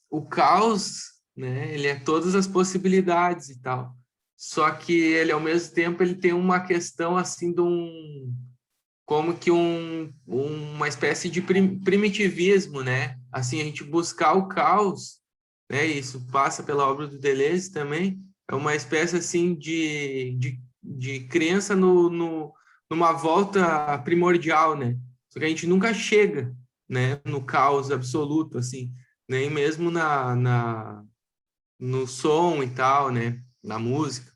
O caos, né? Ele é todas as possibilidades e tal. Só que ele, ao mesmo tempo, ele tem uma questão assim de como que uma espécie de primitivismo, né? Assim, a gente buscar o caos, né? Isso passa pela obra do Deleuze também. É uma espécie assim de crença numa volta primordial, né? Só que a gente nunca chega, né, no caos absoluto, assim, nem mesmo no som e tal, né, na música.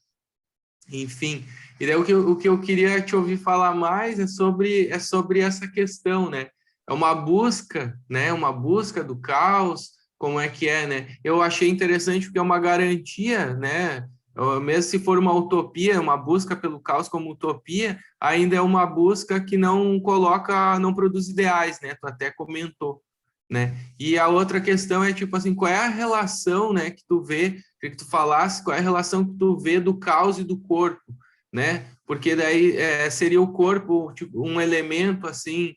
enfim. E daí o que eu queria te ouvir falar mais é sobre essa questão, né? É uma busca, né? Uma busca do caos, como é que é, né? Eu achei interessante porque é uma garantia, né? Mesmo se for uma utopia, uma busca pelo caos como utopia, ainda é uma busca que não produz ideais, né? Tu até comentou, né? E a outra questão é, tipo assim, qual é a relação, né, que tu vê, que tu falasse, qual é a relação que tu vê do caos e do corpo, né? Porque daí seria o corpo tipo, um elemento, assim,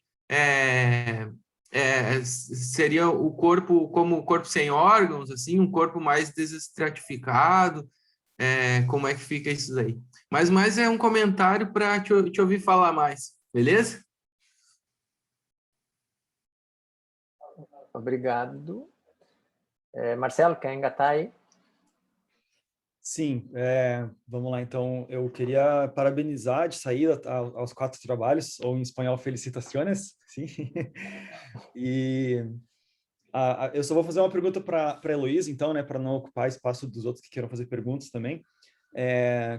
seria o corpo como o corpo sem órgãos, assim, um corpo mais desestratificado, como é que fica isso daí? Mas é um comentário para te ouvir falar mais, beleza? Obrigado. Marcelo, quer engatar aí? Sim, vamos lá, então, eu queria parabenizar de saída aos 4 trabalhos, ou em espanhol, felicitaciones, sim, e eu só vou fazer uma pergunta para a Heloísa, então, né, para não ocupar espaço dos outros que queiram fazer perguntas também.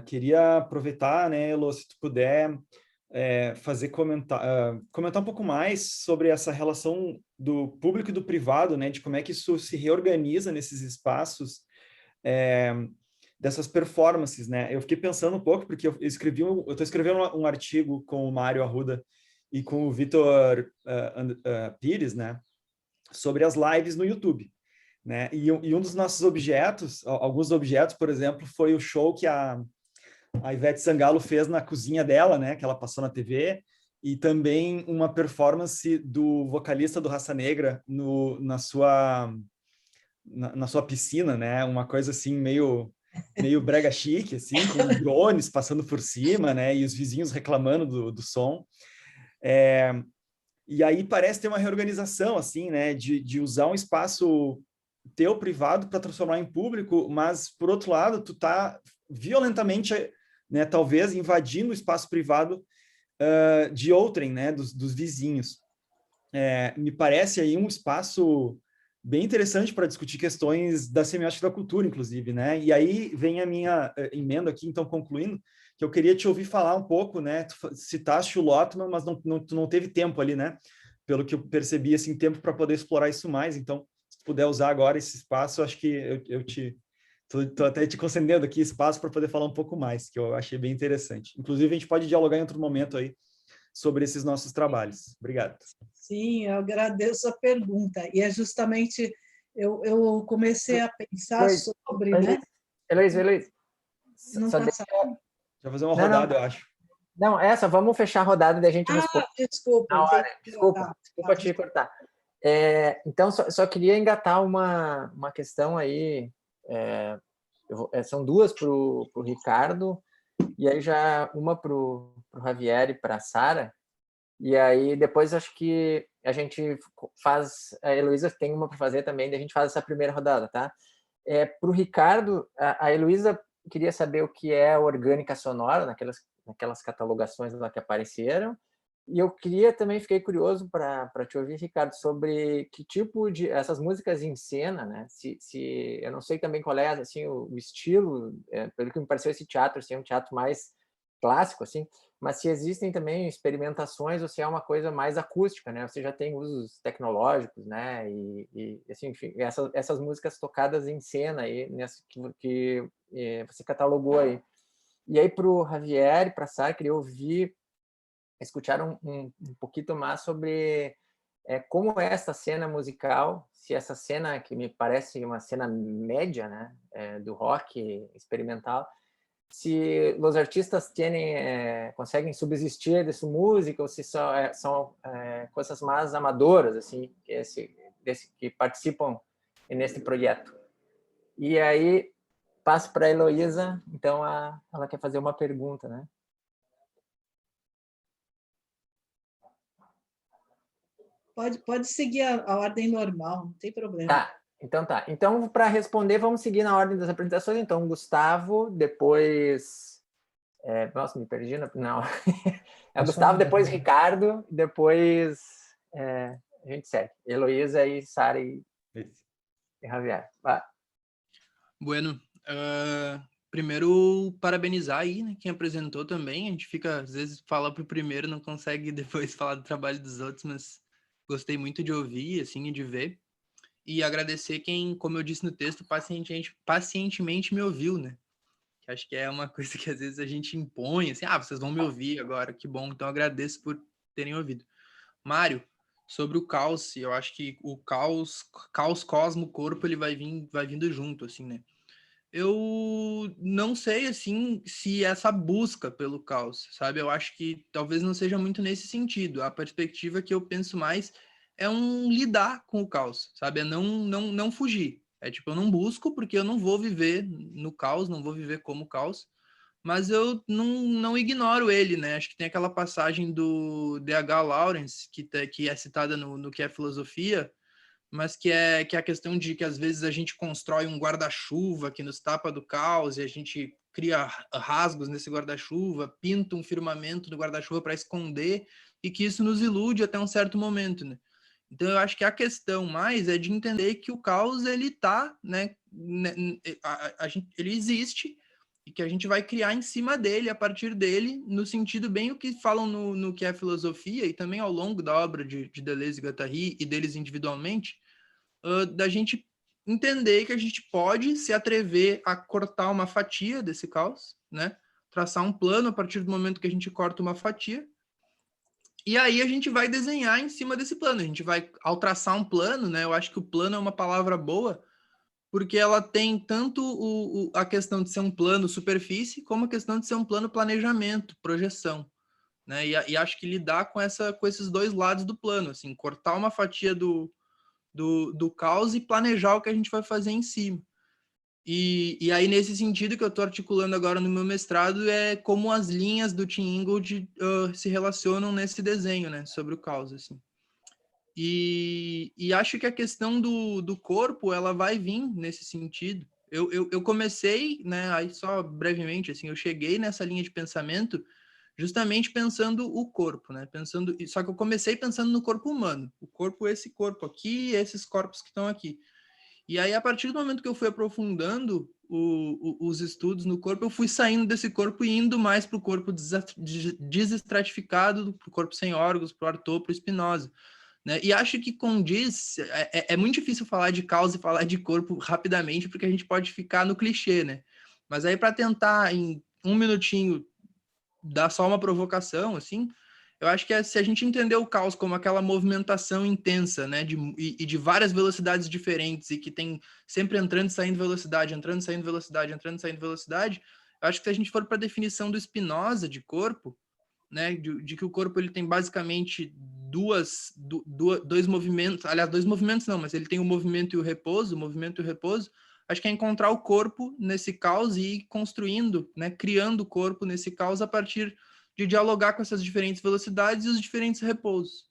Queria aproveitar, né, Elo, se tu puder comentar um pouco mais sobre essa relação do público e do privado, né, de como é que isso se reorganiza nesses espaços, dessas performances, né? Eu fiquei pensando um pouco, porque eu estou escrevendo um artigo com o Mário Arruda e com o Vitor Pires, né, sobre as lives no YouTube, né? E um dos nossos objetos, alguns objetos, por exemplo, foi o show que a Ivete Sangalo fez na cozinha dela, né, que ela passou na TV, e também uma performance do vocalista do Raça Negra na sua piscina, né? Uma coisa assim meio brega chique, assim, com drones passando por cima, né? E os vizinhos reclamando do som. E aí parece ter uma reorganização, assim, né? De usar um espaço teu privado para transformar em público, mas, por outro lado, tu tá violentamente, né? Talvez invadindo o espaço privado de outrem, né? Dos vizinhos. Me parece aí um espaço bem interessante para discutir questões da semiótica da cultura, inclusive, né? E aí vem a minha emenda aqui, então, concluindo, que eu queria te ouvir falar um pouco, né? Tu citaste o Lotman, mas tu não teve tempo ali, né? Pelo que eu percebi, assim, tempo para poder explorar isso mais. Então, se tu puder usar agora esse espaço, eu acho que tô até te concedendo aqui espaço para poder falar um pouco mais, que eu achei bem interessante. Inclusive, a gente pode dialogar em outro momento aí sobre esses nossos trabalhos. Obrigado. Sim, eu agradeço a pergunta. E é justamente, eu comecei a pensar sobre, né? Heloísa. Não está saindo? Já fazer uma rodada, eu acho. Não, vamos fechar a rodada e daí a gente responde. Desculpa. Na hora. Desculpa te cortar. Então, só queria engatar uma questão aí, são duas para o Ricardo, e aí já uma para o Javier e para a Sara, e aí depois acho que a gente faz, a Heloísa tem uma para fazer também, daí a gente faz essa primeira rodada, tá? Para o Ricardo, a Heloísa queria saber o que é orgânica sonora, naquelas catalogações lá que apareceram, e eu queria também, fiquei curioso para te ouvir, Ricardo, sobre que tipo de essas músicas em cena, né? Se eu não sei também qual é assim o estilo, pelo que me pareceu esse teatro, assim, é um teatro mais clássico, assim, mas se existem também experimentações ou se é uma coisa mais acústica, né? Você já tem usos tecnológicos, né? E assim, enfim, essas músicas tocadas em cena aí, que você catalogou aí. E aí para o Javier e para a Sara, queria escutar um pouquinho mais sobre como é esta cena musical, se essa cena que me parece uma cena média, né, do rock experimental, se os artistas conseguem subsistir dessa música ou se são coisas mais amadoras, assim, que participam neste projeto. E aí passo para a Heloísa, então ela quer fazer uma pergunta, né? Pode seguir a ordem normal, não tem problema. Tá. Então, para responder, vamos seguir na ordem das apresentações. Então, Gustavo, depois... nossa, me perdi. Não. Gustavo, depois Ricardo, depois a gente segue. Heloísa e Sara e Javier. Vai. Bueno, primeiro parabenizar aí, né, quem apresentou também. A gente fica, às vezes, fala pro primeiro, não consegue depois falar do trabalho dos outros, mas gostei muito de ouvir, assim, e de ver. E agradecer quem, como eu disse no texto, pacientemente me ouviu, né? Que acho que é uma coisa que às vezes a gente impõe, assim, vocês vão me ouvir agora, que bom. Então agradeço por terem ouvido. Mário, sobre o caos, eu acho que o caos cosmo, corpo, ele vai vindo junto, assim, né? Eu não sei, assim, se essa busca pelo caos, sabe? Eu acho que talvez não seja muito nesse sentido. A perspectiva que eu penso mais é um lidar com o caos, sabe? É não fugir. É tipo, eu não busco porque eu não vou viver no caos, não vou viver como caos, mas eu não ignoro ele, né? Acho que tem aquela passagem do D.H. Lawrence, que é citada no que é filosofia, mas que é a questão de que às vezes a gente constrói um guarda-chuva que nos tapa do caos e a gente cria rasgos nesse guarda-chuva, pinta um firmamento do guarda-chuva para esconder e que isso nos ilude até um certo momento, né? Então eu acho que a questão mais é de entender que o caos ele tá, né, ele existe e que a gente vai criar em cima dele, a partir dele, no sentido bem o que falam no que é filosofia e também ao longo da obra de Deleuze e Guattari e deles individualmente, da gente entender que a gente pode se atrever a cortar uma fatia desse caos, né? Traçar um plano a partir do momento que a gente corta uma fatia, e aí a gente vai desenhar em cima desse plano. A gente vai, ao traçar um plano, né? Eu acho que o plano é uma palavra boa, porque ela tem tanto a questão de ser um plano superfície, como a questão de ser um plano planejamento, projeção, né? E acho que lidar com esses dois lados do plano, assim, cortar uma fatia do caos e planejar o que a gente vai fazer em cima. E aí, nesse sentido que eu estou articulando agora no meu mestrado, é como as linhas do Tim Ingold se relacionam nesse desenho, né, sobre o caos, assim. E acho que a questão do corpo, ela vai vir nesse sentido. Eu comecei, né, aí só brevemente, assim, eu cheguei nessa linha de pensamento justamente pensando o corpo, né? Só que eu comecei pensando no corpo humano, o corpo, esse corpo aqui, esses corpos que estão aqui. E aí, a partir do momento que eu fui aprofundando os estudos no corpo, eu fui saindo desse corpo e indo mais para o corpo desestratificado, para o corpo sem órgãos, para o Artaud, para o Spinoza, né? E acho que condiz, é muito difícil falar de causa e falar de corpo rapidamente, porque a gente pode ficar no clichê, né? Mas aí, para tentar, em um minutinho, dar só uma provocação, assim, eu acho que se a gente entender o caos como aquela movimentação intensa, né, de várias velocidades diferentes e que tem sempre entrando e saindo velocidade, entrando e saindo velocidade, entrando e saindo velocidade, eu acho que se a gente for para a definição do Spinoza de corpo, né, de que o corpo ele tem basicamente dois movimentos, aliás, dois movimentos não, mas ele tem o movimento e o repouso, acho que é encontrar o corpo nesse caos e ir construindo, né, criando o corpo nesse caos a partir de dialogar com essas diferentes velocidades e os diferentes repousos,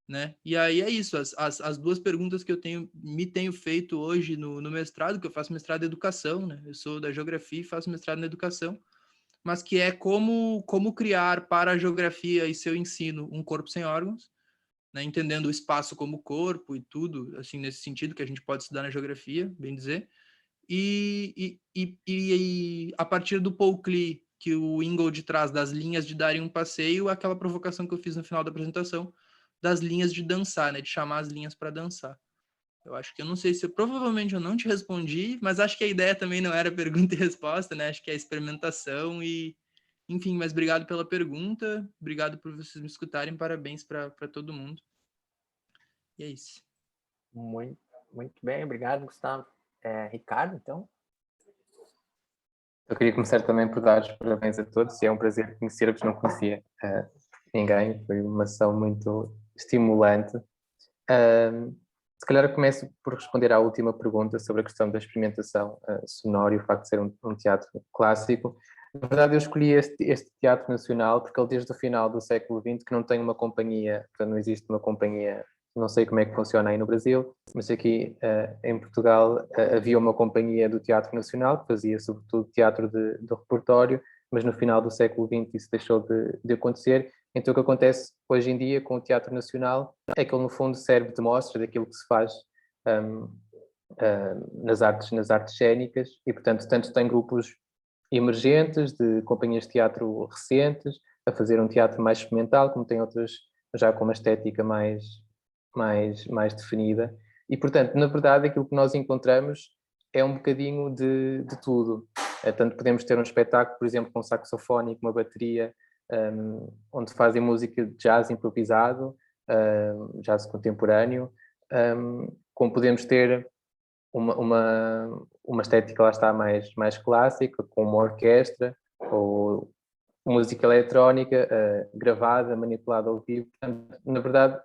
né? E aí é isso, as duas perguntas que eu me tenho feito hoje no mestrado, que eu faço mestrado em educação, né? Eu sou da geografia e faço mestrado na educação, mas que é como criar para a geografia e seu ensino um corpo sem órgãos, né? Entendendo o espaço como corpo e tudo, assim, nesse sentido que a gente pode estudar na geografia, bem dizer. E a partir do Paul Klee, que o Ingold traz das linhas de darem um passeio, aquela provocação que eu fiz no final da apresentação, das linhas de dançar, né? De chamar as linhas para dançar. Eu acho que eu não sei se provavelmente eu não te respondi, mas acho que a ideia também não era pergunta e resposta, né? Acho que é experimentação enfim, mas obrigado pela pergunta, obrigado por vocês me escutarem, parabéns para todo mundo. E é isso. Muito, muito bem, obrigado, Gustavo. Ricardo, então? Eu queria começar também por dar os parabéns a todos, e é um prazer conhecer-vos, não conhecia ninguém, foi uma sessão muito estimulante. Se calhar eu começo por responder à última pergunta sobre a questão da experimentação sonora e o facto de ser um teatro clássico. Na verdade, eu escolhi este teatro nacional porque ele desde o final do século XX que não tem uma companhia, portanto não existe uma companhia, não sei como é que funciona aí no Brasil, mas aqui em Portugal havia uma companhia do Teatro Nacional que fazia sobretudo teatro de repertório, mas no final do século XX isso deixou de acontecer. Então o que acontece hoje em dia com o Teatro Nacional é que ele no fundo serve de mostra daquilo que se faz nas artes cênicas e portanto tanto tem grupos emergentes, de companhias de teatro recentes, a fazer um teatro mais experimental, como tem outras já com uma estética mais definida. E, portanto, na verdade, aquilo que nós encontramos é um bocadinho de tudo. Tanto podemos ter um espetáculo, por exemplo, com um saxofone, uma bateria, onde fazem música de jazz improvisado, jazz contemporâneo, como podemos ter uma estética, lá está, mais clássica, com uma orquestra, ou música eletrónica gravada, manipulada ao vivo. Portanto, na verdade,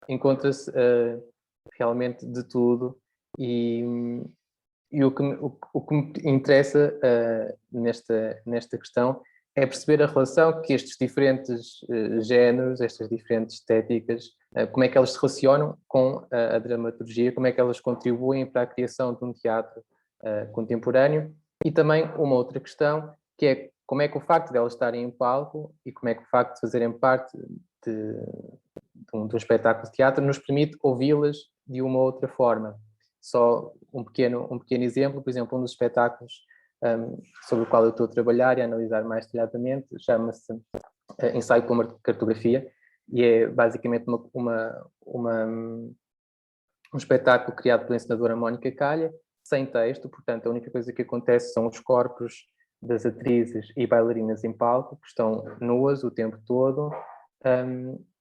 encontra-se realmente de tudo, e o que me interessa nesta questão é perceber a relação que estes diferentes géneros, estas diferentes estéticas, como é que elas se relacionam com a dramaturgia, como é que elas contribuem para a criação de um teatro contemporâneo. E também uma outra questão, que é como é que o facto de elas estarem em palco e como é que o facto de fazerem parte de um espetáculo de teatro nos permite ouvi-las de uma outra forma. Só um pequeno exemplo, por exemplo, um dos espetáculos sobre o qual eu estou a trabalhar e a analisar mais detalhadamente, chama-se Ensaio com uma Cartografia, e é basicamente um espetáculo criado pela encenadora Mónica Calha, sem texto. Portanto, a única coisa que acontece são os corpos das atrizes e bailarinas em palco, que estão nuas o tempo todo,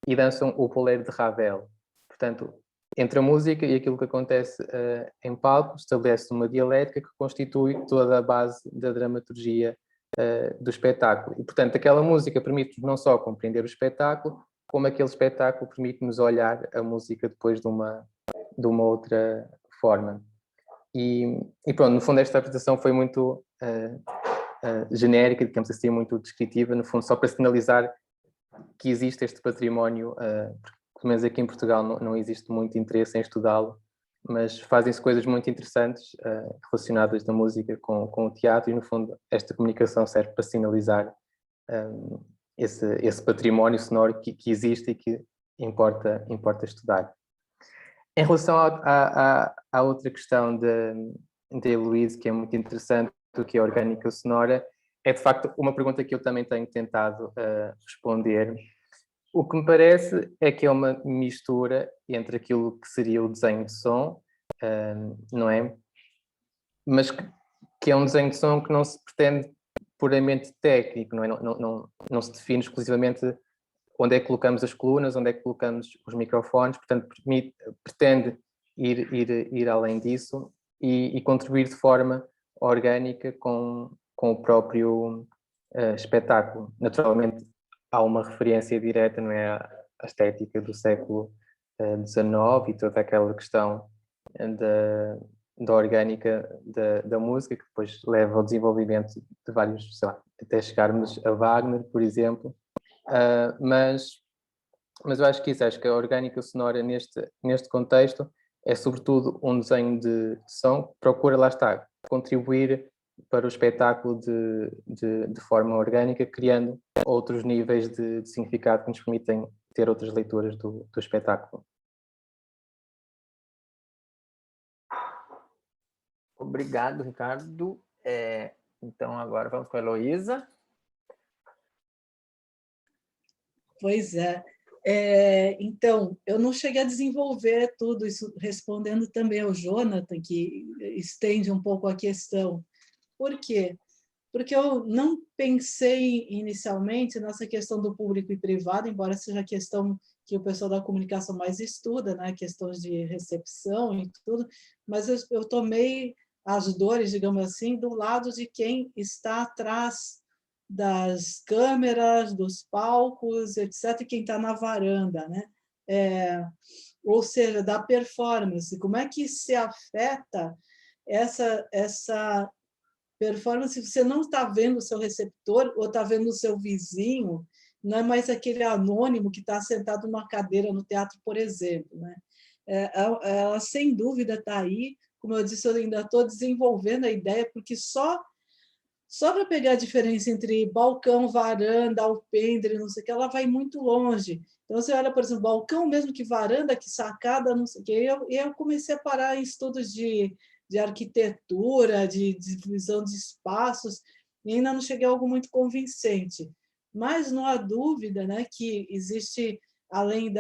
e dançam o bolero de Ravel. Portanto, entre a música e aquilo que acontece em palco, estabelece uma dialética que constitui toda a base da dramaturgia do espetáculo. E, portanto, aquela música permite-nos não só compreender o espetáculo, como aquele espetáculo permite-nos olhar a música depois de uma outra forma. E pronto, no fundo esta apresentação foi muito genérica, digamos assim, muito descritiva, no fundo só para sinalizar que existe este património, pelo menos aqui em Portugal não existe muito interesse em estudá-lo, mas fazem-se coisas muito interessantes relacionadas da música com o teatro, e no fundo esta comunicação serve para sinalizar esse património sonoro que existe e que importa estudar. Em relação à outra questão de Heloíse, que é muito interessante, do que é a orgânica sonora, é de facto uma pergunta que eu também tenho tentado responder. O que me parece é que é uma mistura entre aquilo que seria o desenho de som, não é? Mas que é um desenho de som que não se pretende puramente técnico, não é? Não se define exclusivamente onde é que colocamos as colunas, onde é que colocamos os microfones, portanto pretende ir além disso e contribuir de forma orgânica com o próprio espetáculo. Naturalmente há uma referência direta, não é, à estética do século XIX e toda aquela questão da orgânica da música, que depois leva ao desenvolvimento de vários, sei lá, até chegarmos a Wagner, por exemplo. Mas eu acho que a orgânica sonora neste contexto é sobretudo um desenho de som que procura, lá está, contribuir para o espetáculo de forma orgânica, criando outros níveis de significado que nos permitem ter outras leituras do espetáculo. Obrigado, Ricardo. Então, agora vamos com a Heloísa. Pois é. Então, eu não cheguei a desenvolver tudo isso, respondendo também ao Jonathan, que estende um pouco a questão. Por quê? Porque eu não pensei inicialmente nessa questão do público e privado, embora seja a questão que o pessoal da comunicação mais estuda, né? Questões de recepção e tudo, mas eu tomei as dores, digamos assim, do lado de quem está atrás das câmeras, dos palcos, etc., e quem está na varanda, né? Ou seja, da performance. Como é que se afeta essa performance se você não está vendo o seu receptor ou está vendo o seu vizinho, não é mais aquele anônimo que está sentado numa cadeira no teatro, por exemplo, né? Ela, sem dúvida, está aí. Como eu disse, eu ainda estou desenvolvendo a ideia, porque só para pegar a diferença entre balcão, varanda, alpendre, não sei o que, ela vai muito longe. Então, você olha, por exemplo, balcão mesmo que varanda, que sacada, não sei o que. E eu comecei a parar em estudos de arquitetura, de divisão de espaços, e ainda não cheguei a algo muito convincente. Mas não há dúvida, né, que existe, além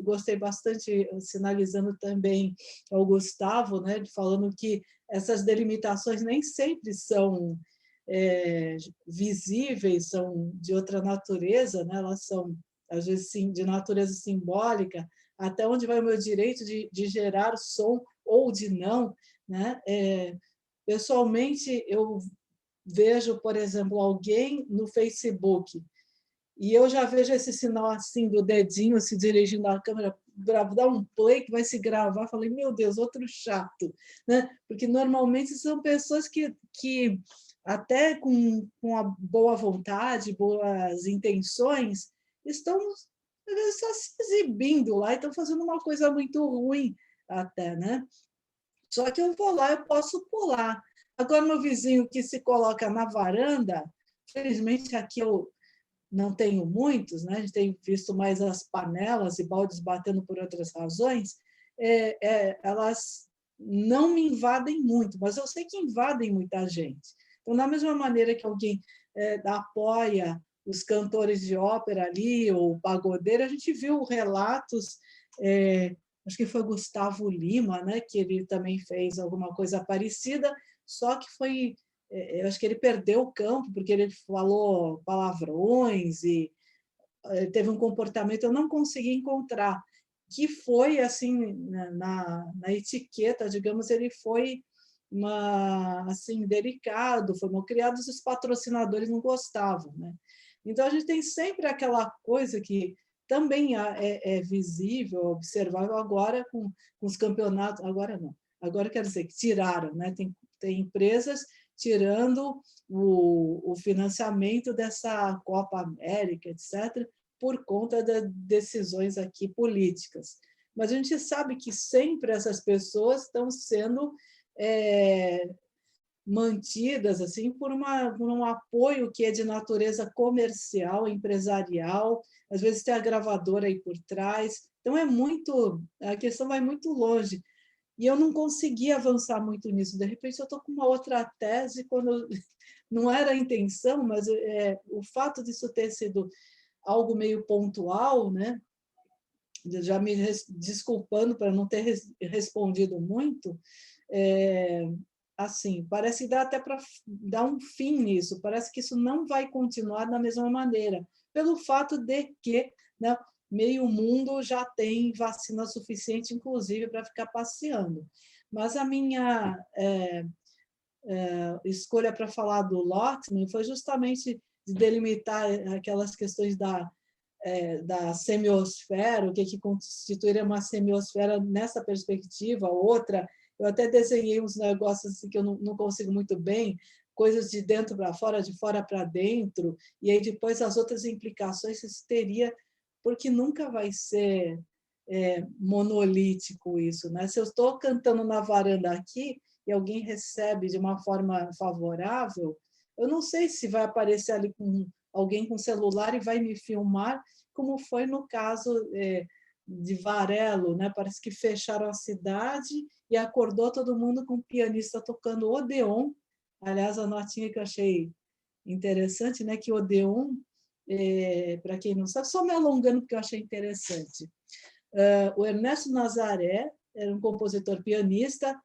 gostei bastante, sinalizando também ao Gustavo, né, falando que essas delimitações nem sempre são visíveis, são de outra natureza, né, elas são, às vezes, sim, de natureza simbólica, até onde vai o meu direito de gerar som ou de não, né? Pessoalmente, eu vejo, por exemplo, alguém no Facebook e eu já vejo esse sinal assim do dedinho se dirigindo à câmera para dar um play que vai se gravar. Falei, meu Deus, outro chato, né? Porque normalmente são pessoas que até com a boa vontade, boas intenções, estão só se exibindo lá e estão fazendo uma coisa muito ruim até, né? Só que eu vou lá, eu posso pular. Agora, meu vizinho que se coloca na varanda, felizmente aqui eu não tenho muitos, né? A gente tem visto mais as panelas e baldes batendo por outras razões, elas não me invadem muito, mas eu sei que invadem muita gente. Então, da mesma maneira que alguém apoia os cantores de ópera ali, ou pagodeiro, a gente viu relatos, acho que foi Gustavo Lima, né, que ele também fez alguma coisa parecida, só que foi, eu acho que ele perdeu o campo, porque ele falou palavrões e teve um comportamento, eu não consegui encontrar, que foi, assim, na etiqueta, digamos, ele foi assim, delicado, foi mal criado, os patrocinadores não gostavam, né? Então, a gente tem sempre aquela coisa que também é visível, observável agora com os campeonatos, agora não, agora quer dizer que tiraram, né? Tem empresas tirando o financiamento dessa Copa América, etc., por conta das decisões aqui políticas. Mas a gente sabe que sempre essas pessoas estão sendo mantidas assim por um apoio que é de natureza comercial, empresarial, às vezes tem a gravadora aí por trás, então a questão vai muito longe, e eu não consegui avançar muito nisso, de repente eu estou com uma outra tese, quando não era a intenção, mas o fato disso ter sido algo meio pontual, né? Já me desculpando para não ter respondido muito, assim, parece que dá até para dar um fim nisso, parece que isso não vai continuar da mesma maneira, pelo fato de que, né, meio mundo já tem vacina suficiente, inclusive, para ficar passeando. Mas a minha escolha para falar do Lotman foi justamente de delimitar aquelas questões da semiosfera, o que constituiria uma semiosfera nessa perspectiva, outra. Eu até desenhei uns negócios assim que eu não consigo muito bem, coisas de dentro para fora, de fora para dentro, e aí depois as outras implicações que isso teria, porque nunca vai ser monolítico isso, né? Se eu estou cantando na varanda aqui e alguém recebe de uma forma favorável, eu não sei se vai aparecer ali com alguém com celular e vai me filmar, como foi no caso de Varelo, né? Parece que fecharam a cidade e acordou todo mundo com um pianista tocando Odeon. Aliás, a notinha que eu achei interessante, né? Que Odeon, para quem não sabe, só me alongando porque eu achei interessante. O Ernesto Nazaré era um compositor pianista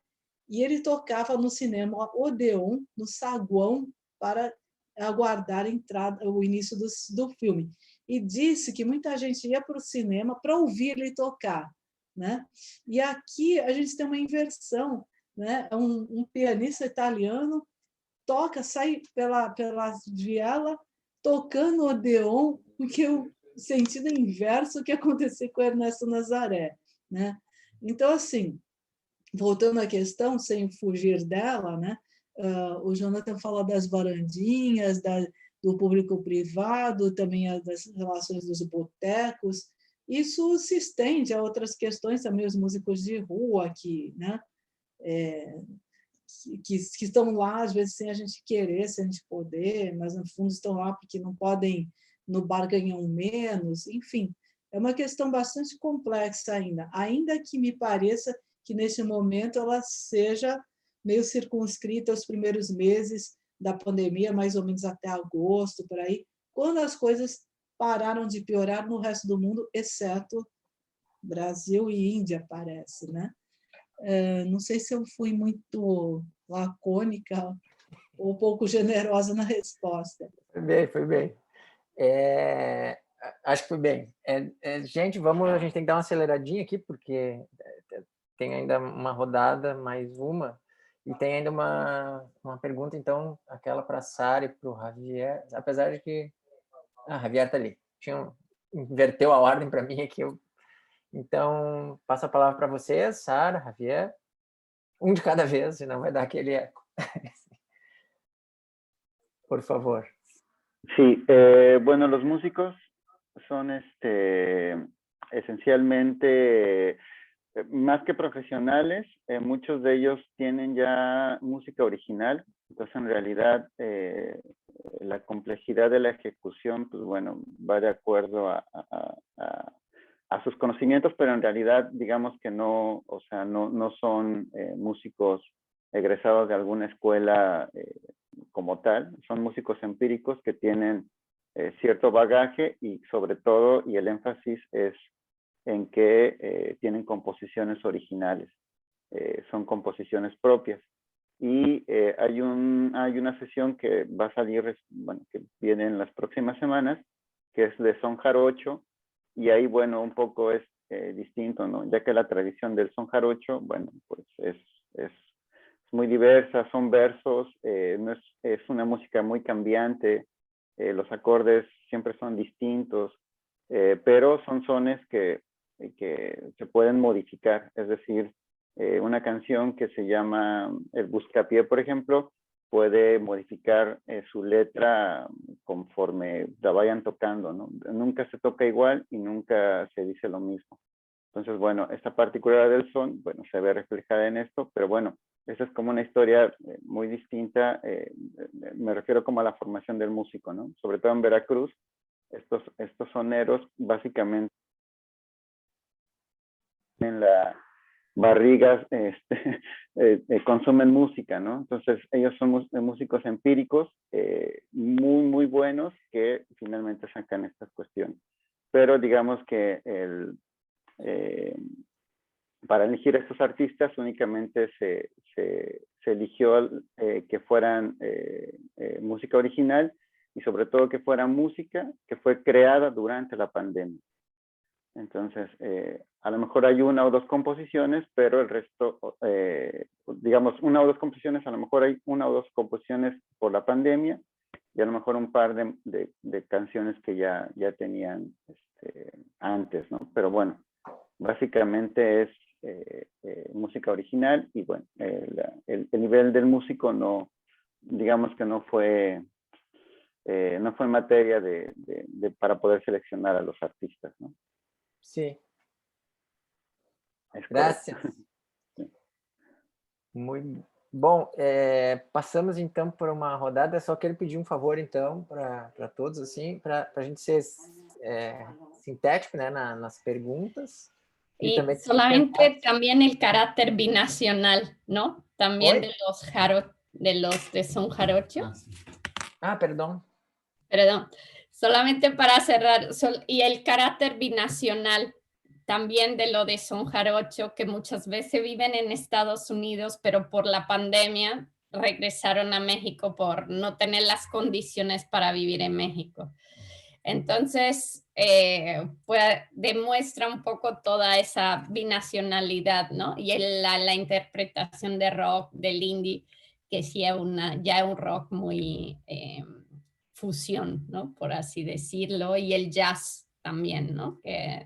e ele tocava no cinema Odeon, no saguão, para aguardar a entrada, o início do filme. E disse que muita gente ia para o cinema para ouvir ele tocar, né? E aqui a gente tem uma inversão, né? Um pianista italiano sai pela viela tocando Odeon, porque o sentido inverso que aconteceu com o Ernesto Nazaré, né? Então, assim, voltando à questão, sem fugir dela, né? O Jonathan fala das varandinhas, do público privado, também das relações dos botecos. Isso se estende a outras questões também, os músicos de rua aqui, né? Que estão lá, às vezes, sem a gente querer, sem a gente poder, mas, no fundo, estão lá porque não podem, no bar ganham menos, enfim. É uma questão bastante complexa ainda que me pareça que, nesse momento, ela seja meio circunscrita aos primeiros meses da pandemia, mais ou menos até agosto, por aí, quando as coisas pararam de piorar no resto do mundo, exceto Brasil e Índia, parece, né? Não sei se eu fui muito lacônica ou um pouco generosa na resposta. Foi bem. Acho que foi bem. Gente, a gente tem que dar uma aceleradinha aqui, porque tem ainda uma rodada, mais uma, e tem ainda uma pergunta, então, aquela para a Sara e para o Javier, apesar de que... Javier está ali. Inverteu a ordem para mim aqui. Então, passo a palavra para vocês, Sara, Javier. Um de cada vez, senão vai dar aquele eco. Por favor. Sí, bueno, los músicos son esencialmente, más que profesionales, muchos de ellos tienen ya música original, entonces en realidad la complejidad de la ejecución, pues bueno, va de acuerdo a sus conocimientos, pero en realidad digamos que no, o sea, no son músicos egresados de alguna escuela como tal, son músicos empíricos que tienen cierto bagaje y sobre todo, y el énfasis es en que tienen composiciones originales, son composiciones propias. Y hay una sesión que va a salir, bueno, que viene en las próximas semanas, que es de son jarocho, y ahí, bueno, un poco es distinto, ¿no? Ya que la tradición del son jarocho, bueno, pues es muy diversa, son versos, es una música muy cambiante, los acordes siempre son distintos, pero son sones que se pueden modificar, es decir, una canción que se llama El Buscapié, por ejemplo, puede modificar su letra conforme la vayan tocando, ¿no? Nunca se toca igual y nunca se dice lo mismo. Entonces, bueno, esta particularidad del son, bueno, se ve reflejada en esto, pero bueno, esa es como una historia muy distinta, me refiero como a la formación del músico, ¿no? Sobre todo en Veracruz, estos soneros básicamente en la barrigas consumen música, ¿no? Entonces ellos son músicos empíricos muy, muy buenos que finalmente sacan estas cuestiones. Pero digamos que para elegir a estos artistas únicamente se eligió que fueran música original y sobre todo que fuera música que fue creada durante la pandemia. Entonces, a lo mejor hay una o dos composiciones, pero el resto, digamos, una o dos composiciones, a lo mejor hay una o dos composiciones por la pandemia y a lo mejor un par de canciones que ya tenían antes, ¿no? Pero bueno, básicamente es música original y bueno, el nivel del músico no, digamos que no fue materia para poder seleccionar a los artistas, ¿no? Sí. Gracias. Muito bom. Passamos então por uma rodada. Só quero pedir um favor então para todos, assim, para a gente ser sintético, né, nas perguntas. Y solamente también el carácter binacional, ¿no? También de los de son jarocho. Perdón. Perdón. Solamente para cerrar, y el carácter binacional también de lo de son jarocho, que muchas veces viven en Estados Unidos, pero por la pandemia regresaron a México por no tener las condiciones para vivir en México. Entonces, pues demuestra un poco toda esa binacionalidad, ¿no? Y la interpretación de rock, del indie, que sí es ya un rock muy fusión, ¿no? Por así decirlo, y el jazz también, ¿no? Que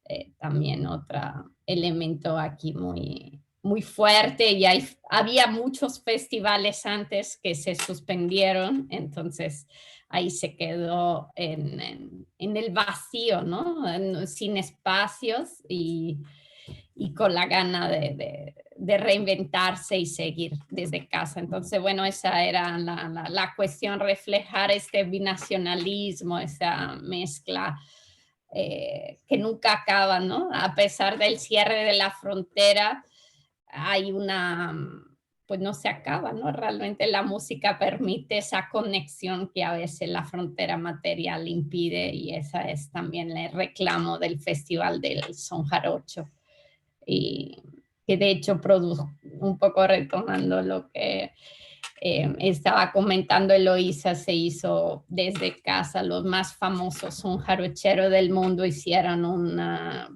es también otro elemento aquí muy, muy fuerte, y había muchos festivales antes que se suspendieron, entonces ahí se quedó en el vacío, ¿no? Sin espacios y con la gana de reinventarse y seguir desde casa. Entonces, bueno, esa era la cuestión, reflejar este binacionalismo, esa mezcla que nunca acaba, ¿no? A pesar del cierre de la frontera, hay una pues no se acaba, ¿no? Realmente la música permite esa conexión que a veces la frontera material impide, y esa es también el reclamo del Festival del Son Jarocho. Y que de hecho un poco retomando lo que estaba comentando Eloísa, se hizo desde casa. Los más famosos son jarocheros del mundo hicieron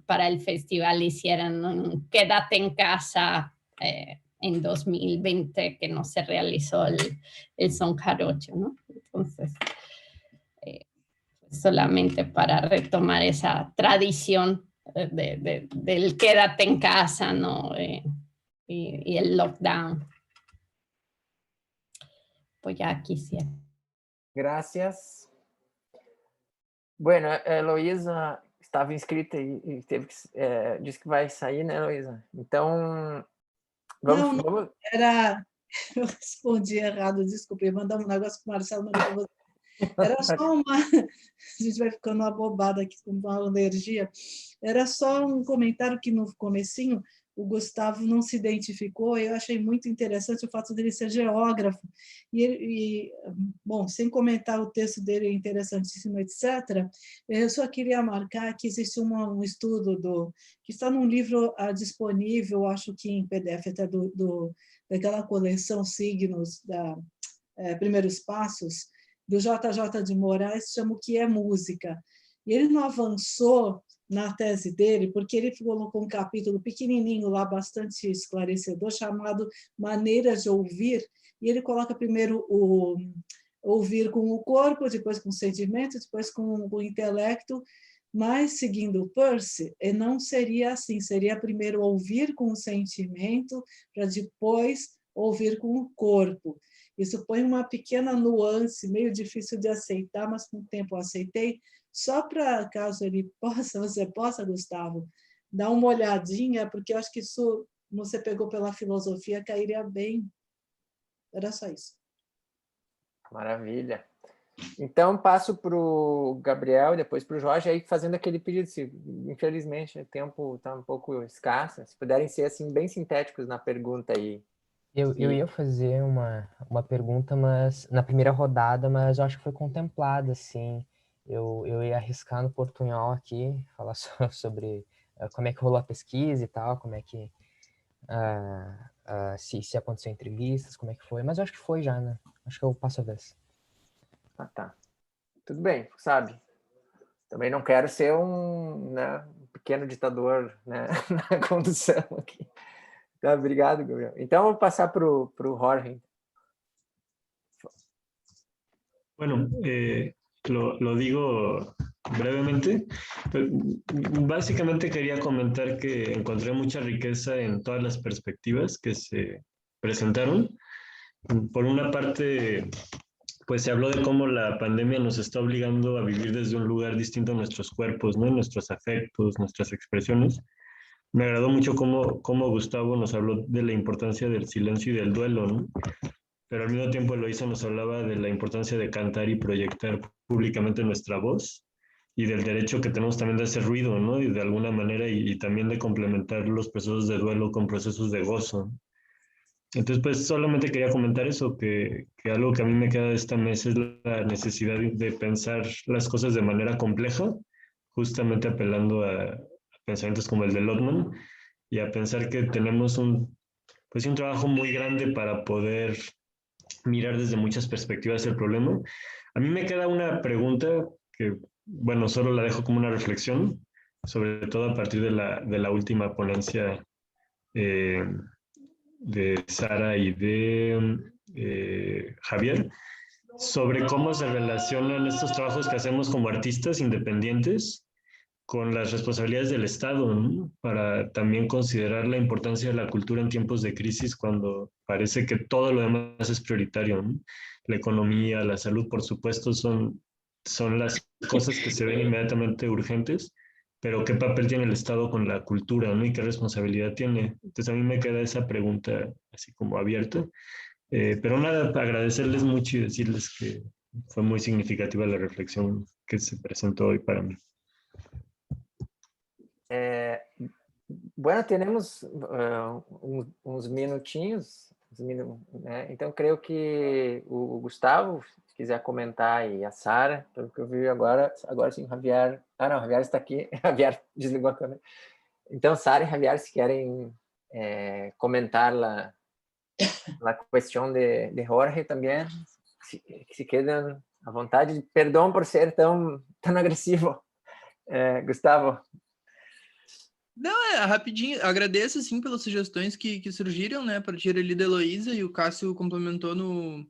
para el festival hicieron un quédate en casa en 2020, que no se realizó el son jarocho, ¿no? Entonces, solamente para retomar esa tradición del quédate en casa, ¿no? Y el lockdown. Pues ya quisiera. Gracias. Bueno, Heloísa estava inscrita e teve que, disse que vai sair, né, Heloísa? Então, vamos... Eu respondi errado, desculpe, eu mandar um negócio que o Marcelo mandou para você. Era só uma... A gente vai ficando abobada aqui com uma alergia. Era só um comentário que no comecinho o Gustavo não se identificou, e eu achei muito interessante o fato dele ser geógrafo. Bom, sem comentar o texto dele, é interessantíssimo, etc., eu só queria marcar que existe um estudo que está num livro disponível, acho que em PDF, até daquela coleção Signos, Primeiros Passos, do JJ de Moraes, chama O que é Música. E ele não avançou na tese dele, porque ele colocou um capítulo pequenininho lá, bastante esclarecedor, chamado Maneiras de Ouvir, e ele coloca primeiro o ouvir com o corpo, depois com o sentimento, depois com o intelecto, mas, seguindo o Peirce, não seria assim, seria primeiro ouvir com o sentimento, para depois ouvir com o corpo. Isso põe uma pequena nuance, meio difícil de aceitar, mas com o tempo eu aceitei, só para caso você possa, Gustavo, dar uma olhadinha, porque eu acho que isso, você pegou pela filosofia, cairia bem. Era só isso. Maravilha. Então, passo para o Gabriel, depois para o Jorge, aí fazendo aquele pedido, infelizmente o tempo está um pouco escasso, se puderem ser assim, bem sintéticos na pergunta aí. Eu ia fazer uma pergunta, mas na primeira rodada, mas eu acho que foi contemplada, assim. Eu ia arriscar no portunhol aqui, falar sobre como é que rolou a pesquisa e tal, como é que se aconteceu entrevistas, como é que foi, mas eu acho que foi já, né? Acho que eu passo a vez. Ah, tá. Tudo bem, sabe? Também não quero ser um pequeno ditador, né, na condução aqui. Tá, obrigado, Gabriel. Então, eu vou passar para o Jorge. Bueno, lo digo brevemente. Básicamente quería comentar que encontré mucha riqueza en todas las perspectivas que se presentaron. Por una parte, pues se habló de cómo la pandemia nos está obligando a vivir desde un lugar distinto a nuestros cuerpos, ¿no? Nuestros afectos, nuestras expresiones. Me agradó mucho cómo Gustavo nos habló de la importancia del silencio y del duelo, ¿no? Pero al mismo tiempo Eloísa nos hablaba de la importancia de cantar y proyectar públicamente nuestra voz y del derecho que tenemos también de hacer ruido, ¿no? Y de alguna manera, y también de complementar los procesos de duelo con procesos de gozo. Entonces, pues solamente quería comentar eso, que algo que a mí me queda de esta mesa es la necesidad de pensar las cosas de manera compleja, justamente apelando a pensamientos como el de Lotman, y a pensar que tenemos un trabajo muy grande para poder mirar desde muchas perspectivas el problema. A mí me queda una pregunta que, bueno, solo la dejo como una reflexión, sobre todo a partir de la última ponencia de Sara y de Javier, sobre cómo se relacionan estos trabajos que hacemos como artistas independientes con las responsabilidades del Estado, ¿no? Para también considerar la importancia de la cultura en tiempos de crisis, cuando parece que todo lo demás es prioritario, ¿no? La economía, la salud, por supuesto, son las cosas que se ven inmediatamente urgentes, pero ¿qué papel tiene el Estado con la cultura, ¿no? Y qué responsabilidad tiene. Entonces a mí me queda esa pregunta así como abierta. Pero nada, agradecerles mucho y decirles que fue muy significativa la reflexión que se presentó hoy para mí. Bueno, temos uns minutinhos, né? Então, creio que o Gustavo, se quiser comentar, e a Sara, pelo que eu vi agora sim, o Javier... Ah, não, o Javier está aqui. Javier desligou a câmera. Então, Sara e Javier, se querem comentar la cuestión de Jorge también, si quedan à vontade. Perdão por ser tão agressivo, Gustavo. Não, rapidinho, agradeço, assim, pelas sugestões que surgiram, né, a partir ali da Heloísa, e o Cássio complementou no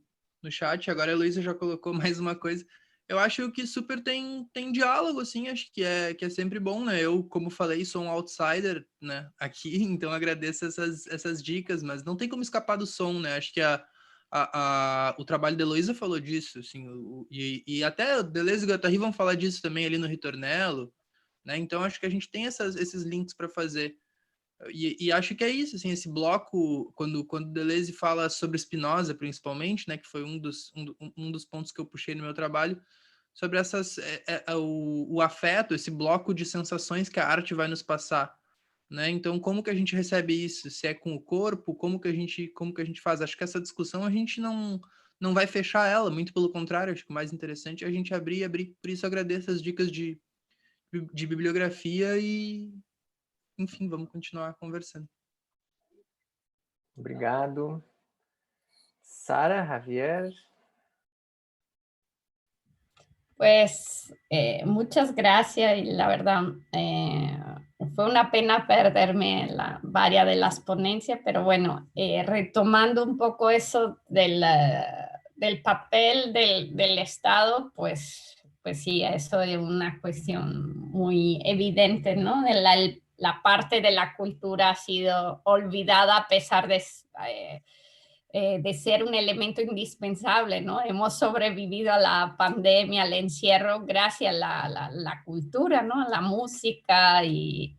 chat, agora a Heloísa já colocou mais uma coisa. Eu acho que super tem diálogo, assim, acho que é sempre bom, né, eu, como falei, sou um outsider, né, aqui, então agradeço essas dicas, mas não tem como escapar do som, né, acho que o trabalho da Heloísa falou disso, assim, e até o Deleuze e Guattari vão falar disso também ali no Ritornello, né? Então, acho que a gente tem esses links para fazer. E acho que é isso, assim, esse bloco, quando Deleuze fala sobre Spinoza, principalmente, né, que foi um dos pontos que eu puxei no meu trabalho, sobre o afeto, esse bloco de sensações que a arte vai nos passar, né? Então, como que a gente recebe isso? Se é com o corpo, como que a gente faz? Acho que essa discussão a gente não vai fechar ela, muito pelo contrário, acho que o mais interessante é a gente abrir. Por isso, agradeço as dicas de bibliografia e, enfim, vamos continuar conversando. Obrigado. Sara, Javier. Pues muchas gracias y la verdad fue una pena perderme varias de las ponencias, pero bueno, retomando un poco eso del papel del Estado, pues sí, eso es una cuestión muy evidente, ¿no? La parte de la cultura ha sido olvidada a pesar de ser un elemento indispensable, ¿no? Hemos sobrevivido a la pandemia, al encierro, gracias a la cultura, ¿no? A la música y,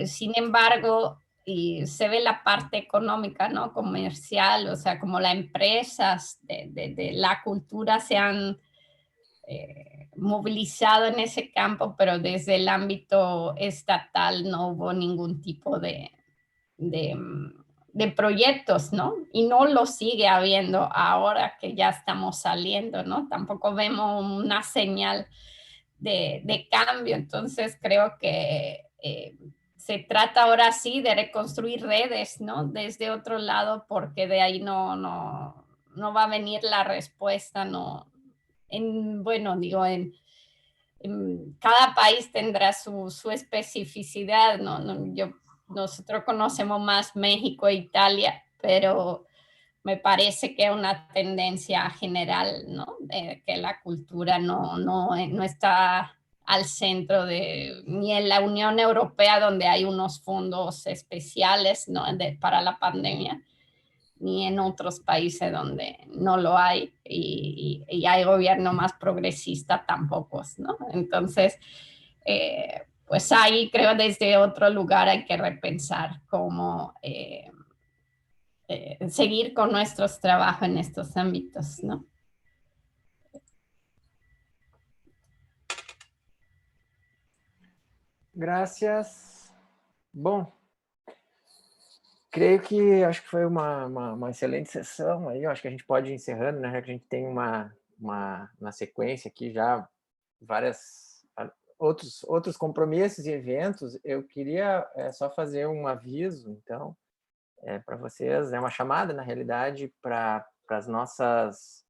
sin embargo, y se ve la parte económica, ¿no? Comercial, o sea, como las empresas de la cultura se han movilizado en ese campo, pero desde el ámbito estatal no hubo ningún tipo de proyectos, ¿no? Y no lo sigue habiendo ahora que ya estamos saliendo, ¿no? Tampoco vemos una señal de cambio. Entonces creo que se trata ahora sí de reconstruir redes, ¿no? Desde otro lado, porque de ahí no va a venir la respuesta, ¿no? Bueno, digo, cada país tendrá su especificidad, ¿no? Nosotros conocemos más México e Italia, pero me parece que es una tendencia general, ¿no? Que la cultura no está al centro ni en la Unión Europea, donde hay unos fondos especiales, ¿no? Para la pandemia, ni en otros países donde no lo hay y hay gobierno más progresista tampoco, ¿no? Entonces, pues ahí creo desde otro lugar hay que repensar cómo seguir con nuestros trabajos en estos ámbitos, ¿no? Gracias. Bom, creio que acho que foi uma excelente sessão aí. Eu acho que a gente pode ir encerrando, né? Já que a gente tem na sequência aqui já várias outros compromissos e eventos. Eu queria só fazer um aviso, então, para vocês, uma chamada, na realidade, para as nossas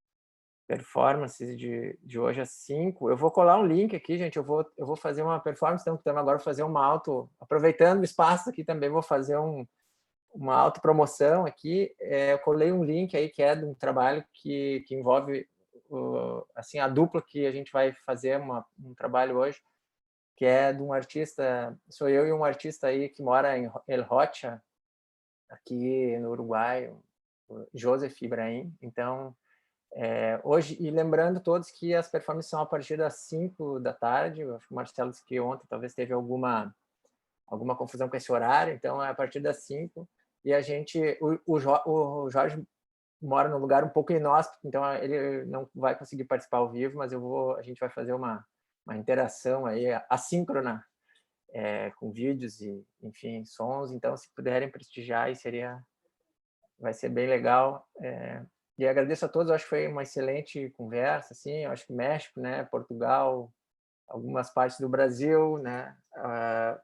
performances de hoje às 5. Eu vou colar um link aqui, gente. Eu vou fazer uma performance, então agora vou fazer aproveitando o espaço aqui também, vou fazer uma autopromoção aqui. Eu colei um link aí que é de um trabalho que envolve assim, a dupla que a gente vai fazer um trabalho hoje, que é de um artista, sou eu e um artista aí que mora em El Rocha, aqui no Uruguai, o Joseph Ibrahim. Então, hoje, e lembrando todos que as performances são a partir das 5 da tarde. Eu acho que o Marcelo disse que ontem talvez teve alguma confusão com esse horário, então é a partir das 5. E a gente, o Jorge mora num lugar um pouco inóspito, então ele não vai conseguir participar ao vivo, mas a gente vai fazer uma interação aí assíncrona, com vídeos e, enfim, sons. Então, se puderem prestigiar, aí seria vai ser bem legal. E agradeço a todos, acho que foi uma excelente conversa, assim, acho que México, né, Portugal, algumas partes do Brasil, né,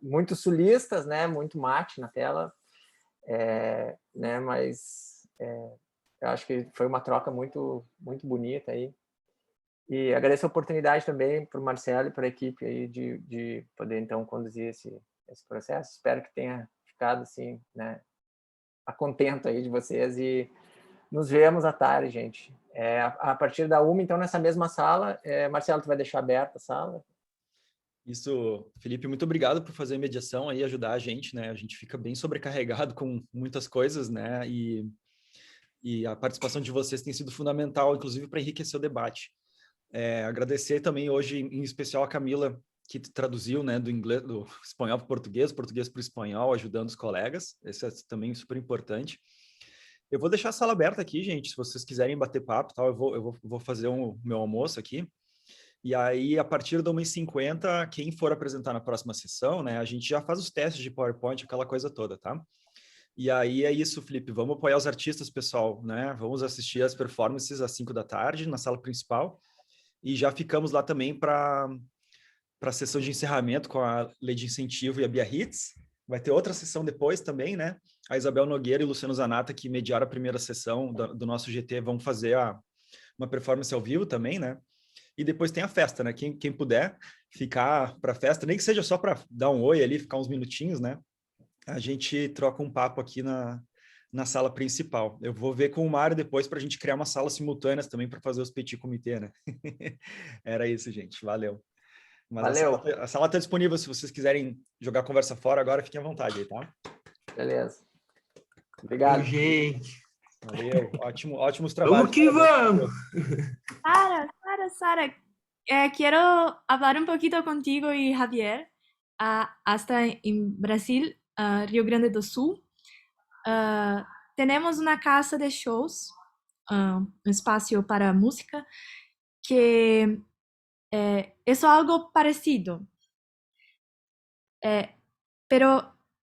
muito sulistas, né, muito mate na tela, né, mas eu acho que foi uma troca muito, muito bonita aí. E agradeço a oportunidade também para o Marcelo e para a equipe aí de poder, então, conduzir esse processo. Espero que tenha ficado, assim, né, a contento aí de vocês e nos vemos à tarde, gente. A partir da 1h, então, nessa mesma sala. Marcelo, tu vai deixar aberta a sala? Isso, Felipe, muito obrigado por fazer a mediação aí, ajudar a gente, né? A gente fica bem sobrecarregado com muitas coisas, né? E a participação de vocês tem sido fundamental, inclusive, para enriquecer o debate. Agradecer também hoje, em especial, a Camila, que traduziu, né, do espanhol para o português para o espanhol, ajudando os colegas. Isso é também super importante. Eu vou deixar a sala aberta aqui, gente, se vocês quiserem bater papo, tal, eu vou fazer o meu almoço aqui. E aí, a partir da 1h50, quem for apresentar na próxima sessão, né, a gente já faz os testes de PowerPoint, aquela coisa toda, tá? E aí é isso, Felipe, vamos apoiar os artistas, pessoal, né? Vamos assistir as performances às 5 da tarde, na sala principal. E já ficamos lá também para a sessão de encerramento com a Lei de Incentivo e a Biarritz. Vai ter outra sessão depois também, né? A Isabel Nogueira e o Luciano Zanata, que mediaram a primeira sessão do nosso GT, vão fazer uma performance ao vivo também, né? E depois tem a festa, né? Quem puder ficar para a festa, nem que seja só para dar um oi ali, ficar uns minutinhos, né? A gente troca um papo aqui na sala principal. Eu vou ver com o Mário depois para a gente criar uma sala simultâneas também para fazer os petit comitê, né? Era isso, gente. Valeu. Mas Valeu. A sala está disponível, se vocês quiserem jogar a conversa fora agora, fiquem à vontade aí, tá? Beleza. Obrigado. Gente. Valeu. Ótimos trabalhos. Vamos que vamos! Sara, quiero hablar un poquito contigo y Javier. Hasta en Brasil, Rio Grande do Sul, tenemos una casa de shows, un espacio para música, que es algo parecido. Pero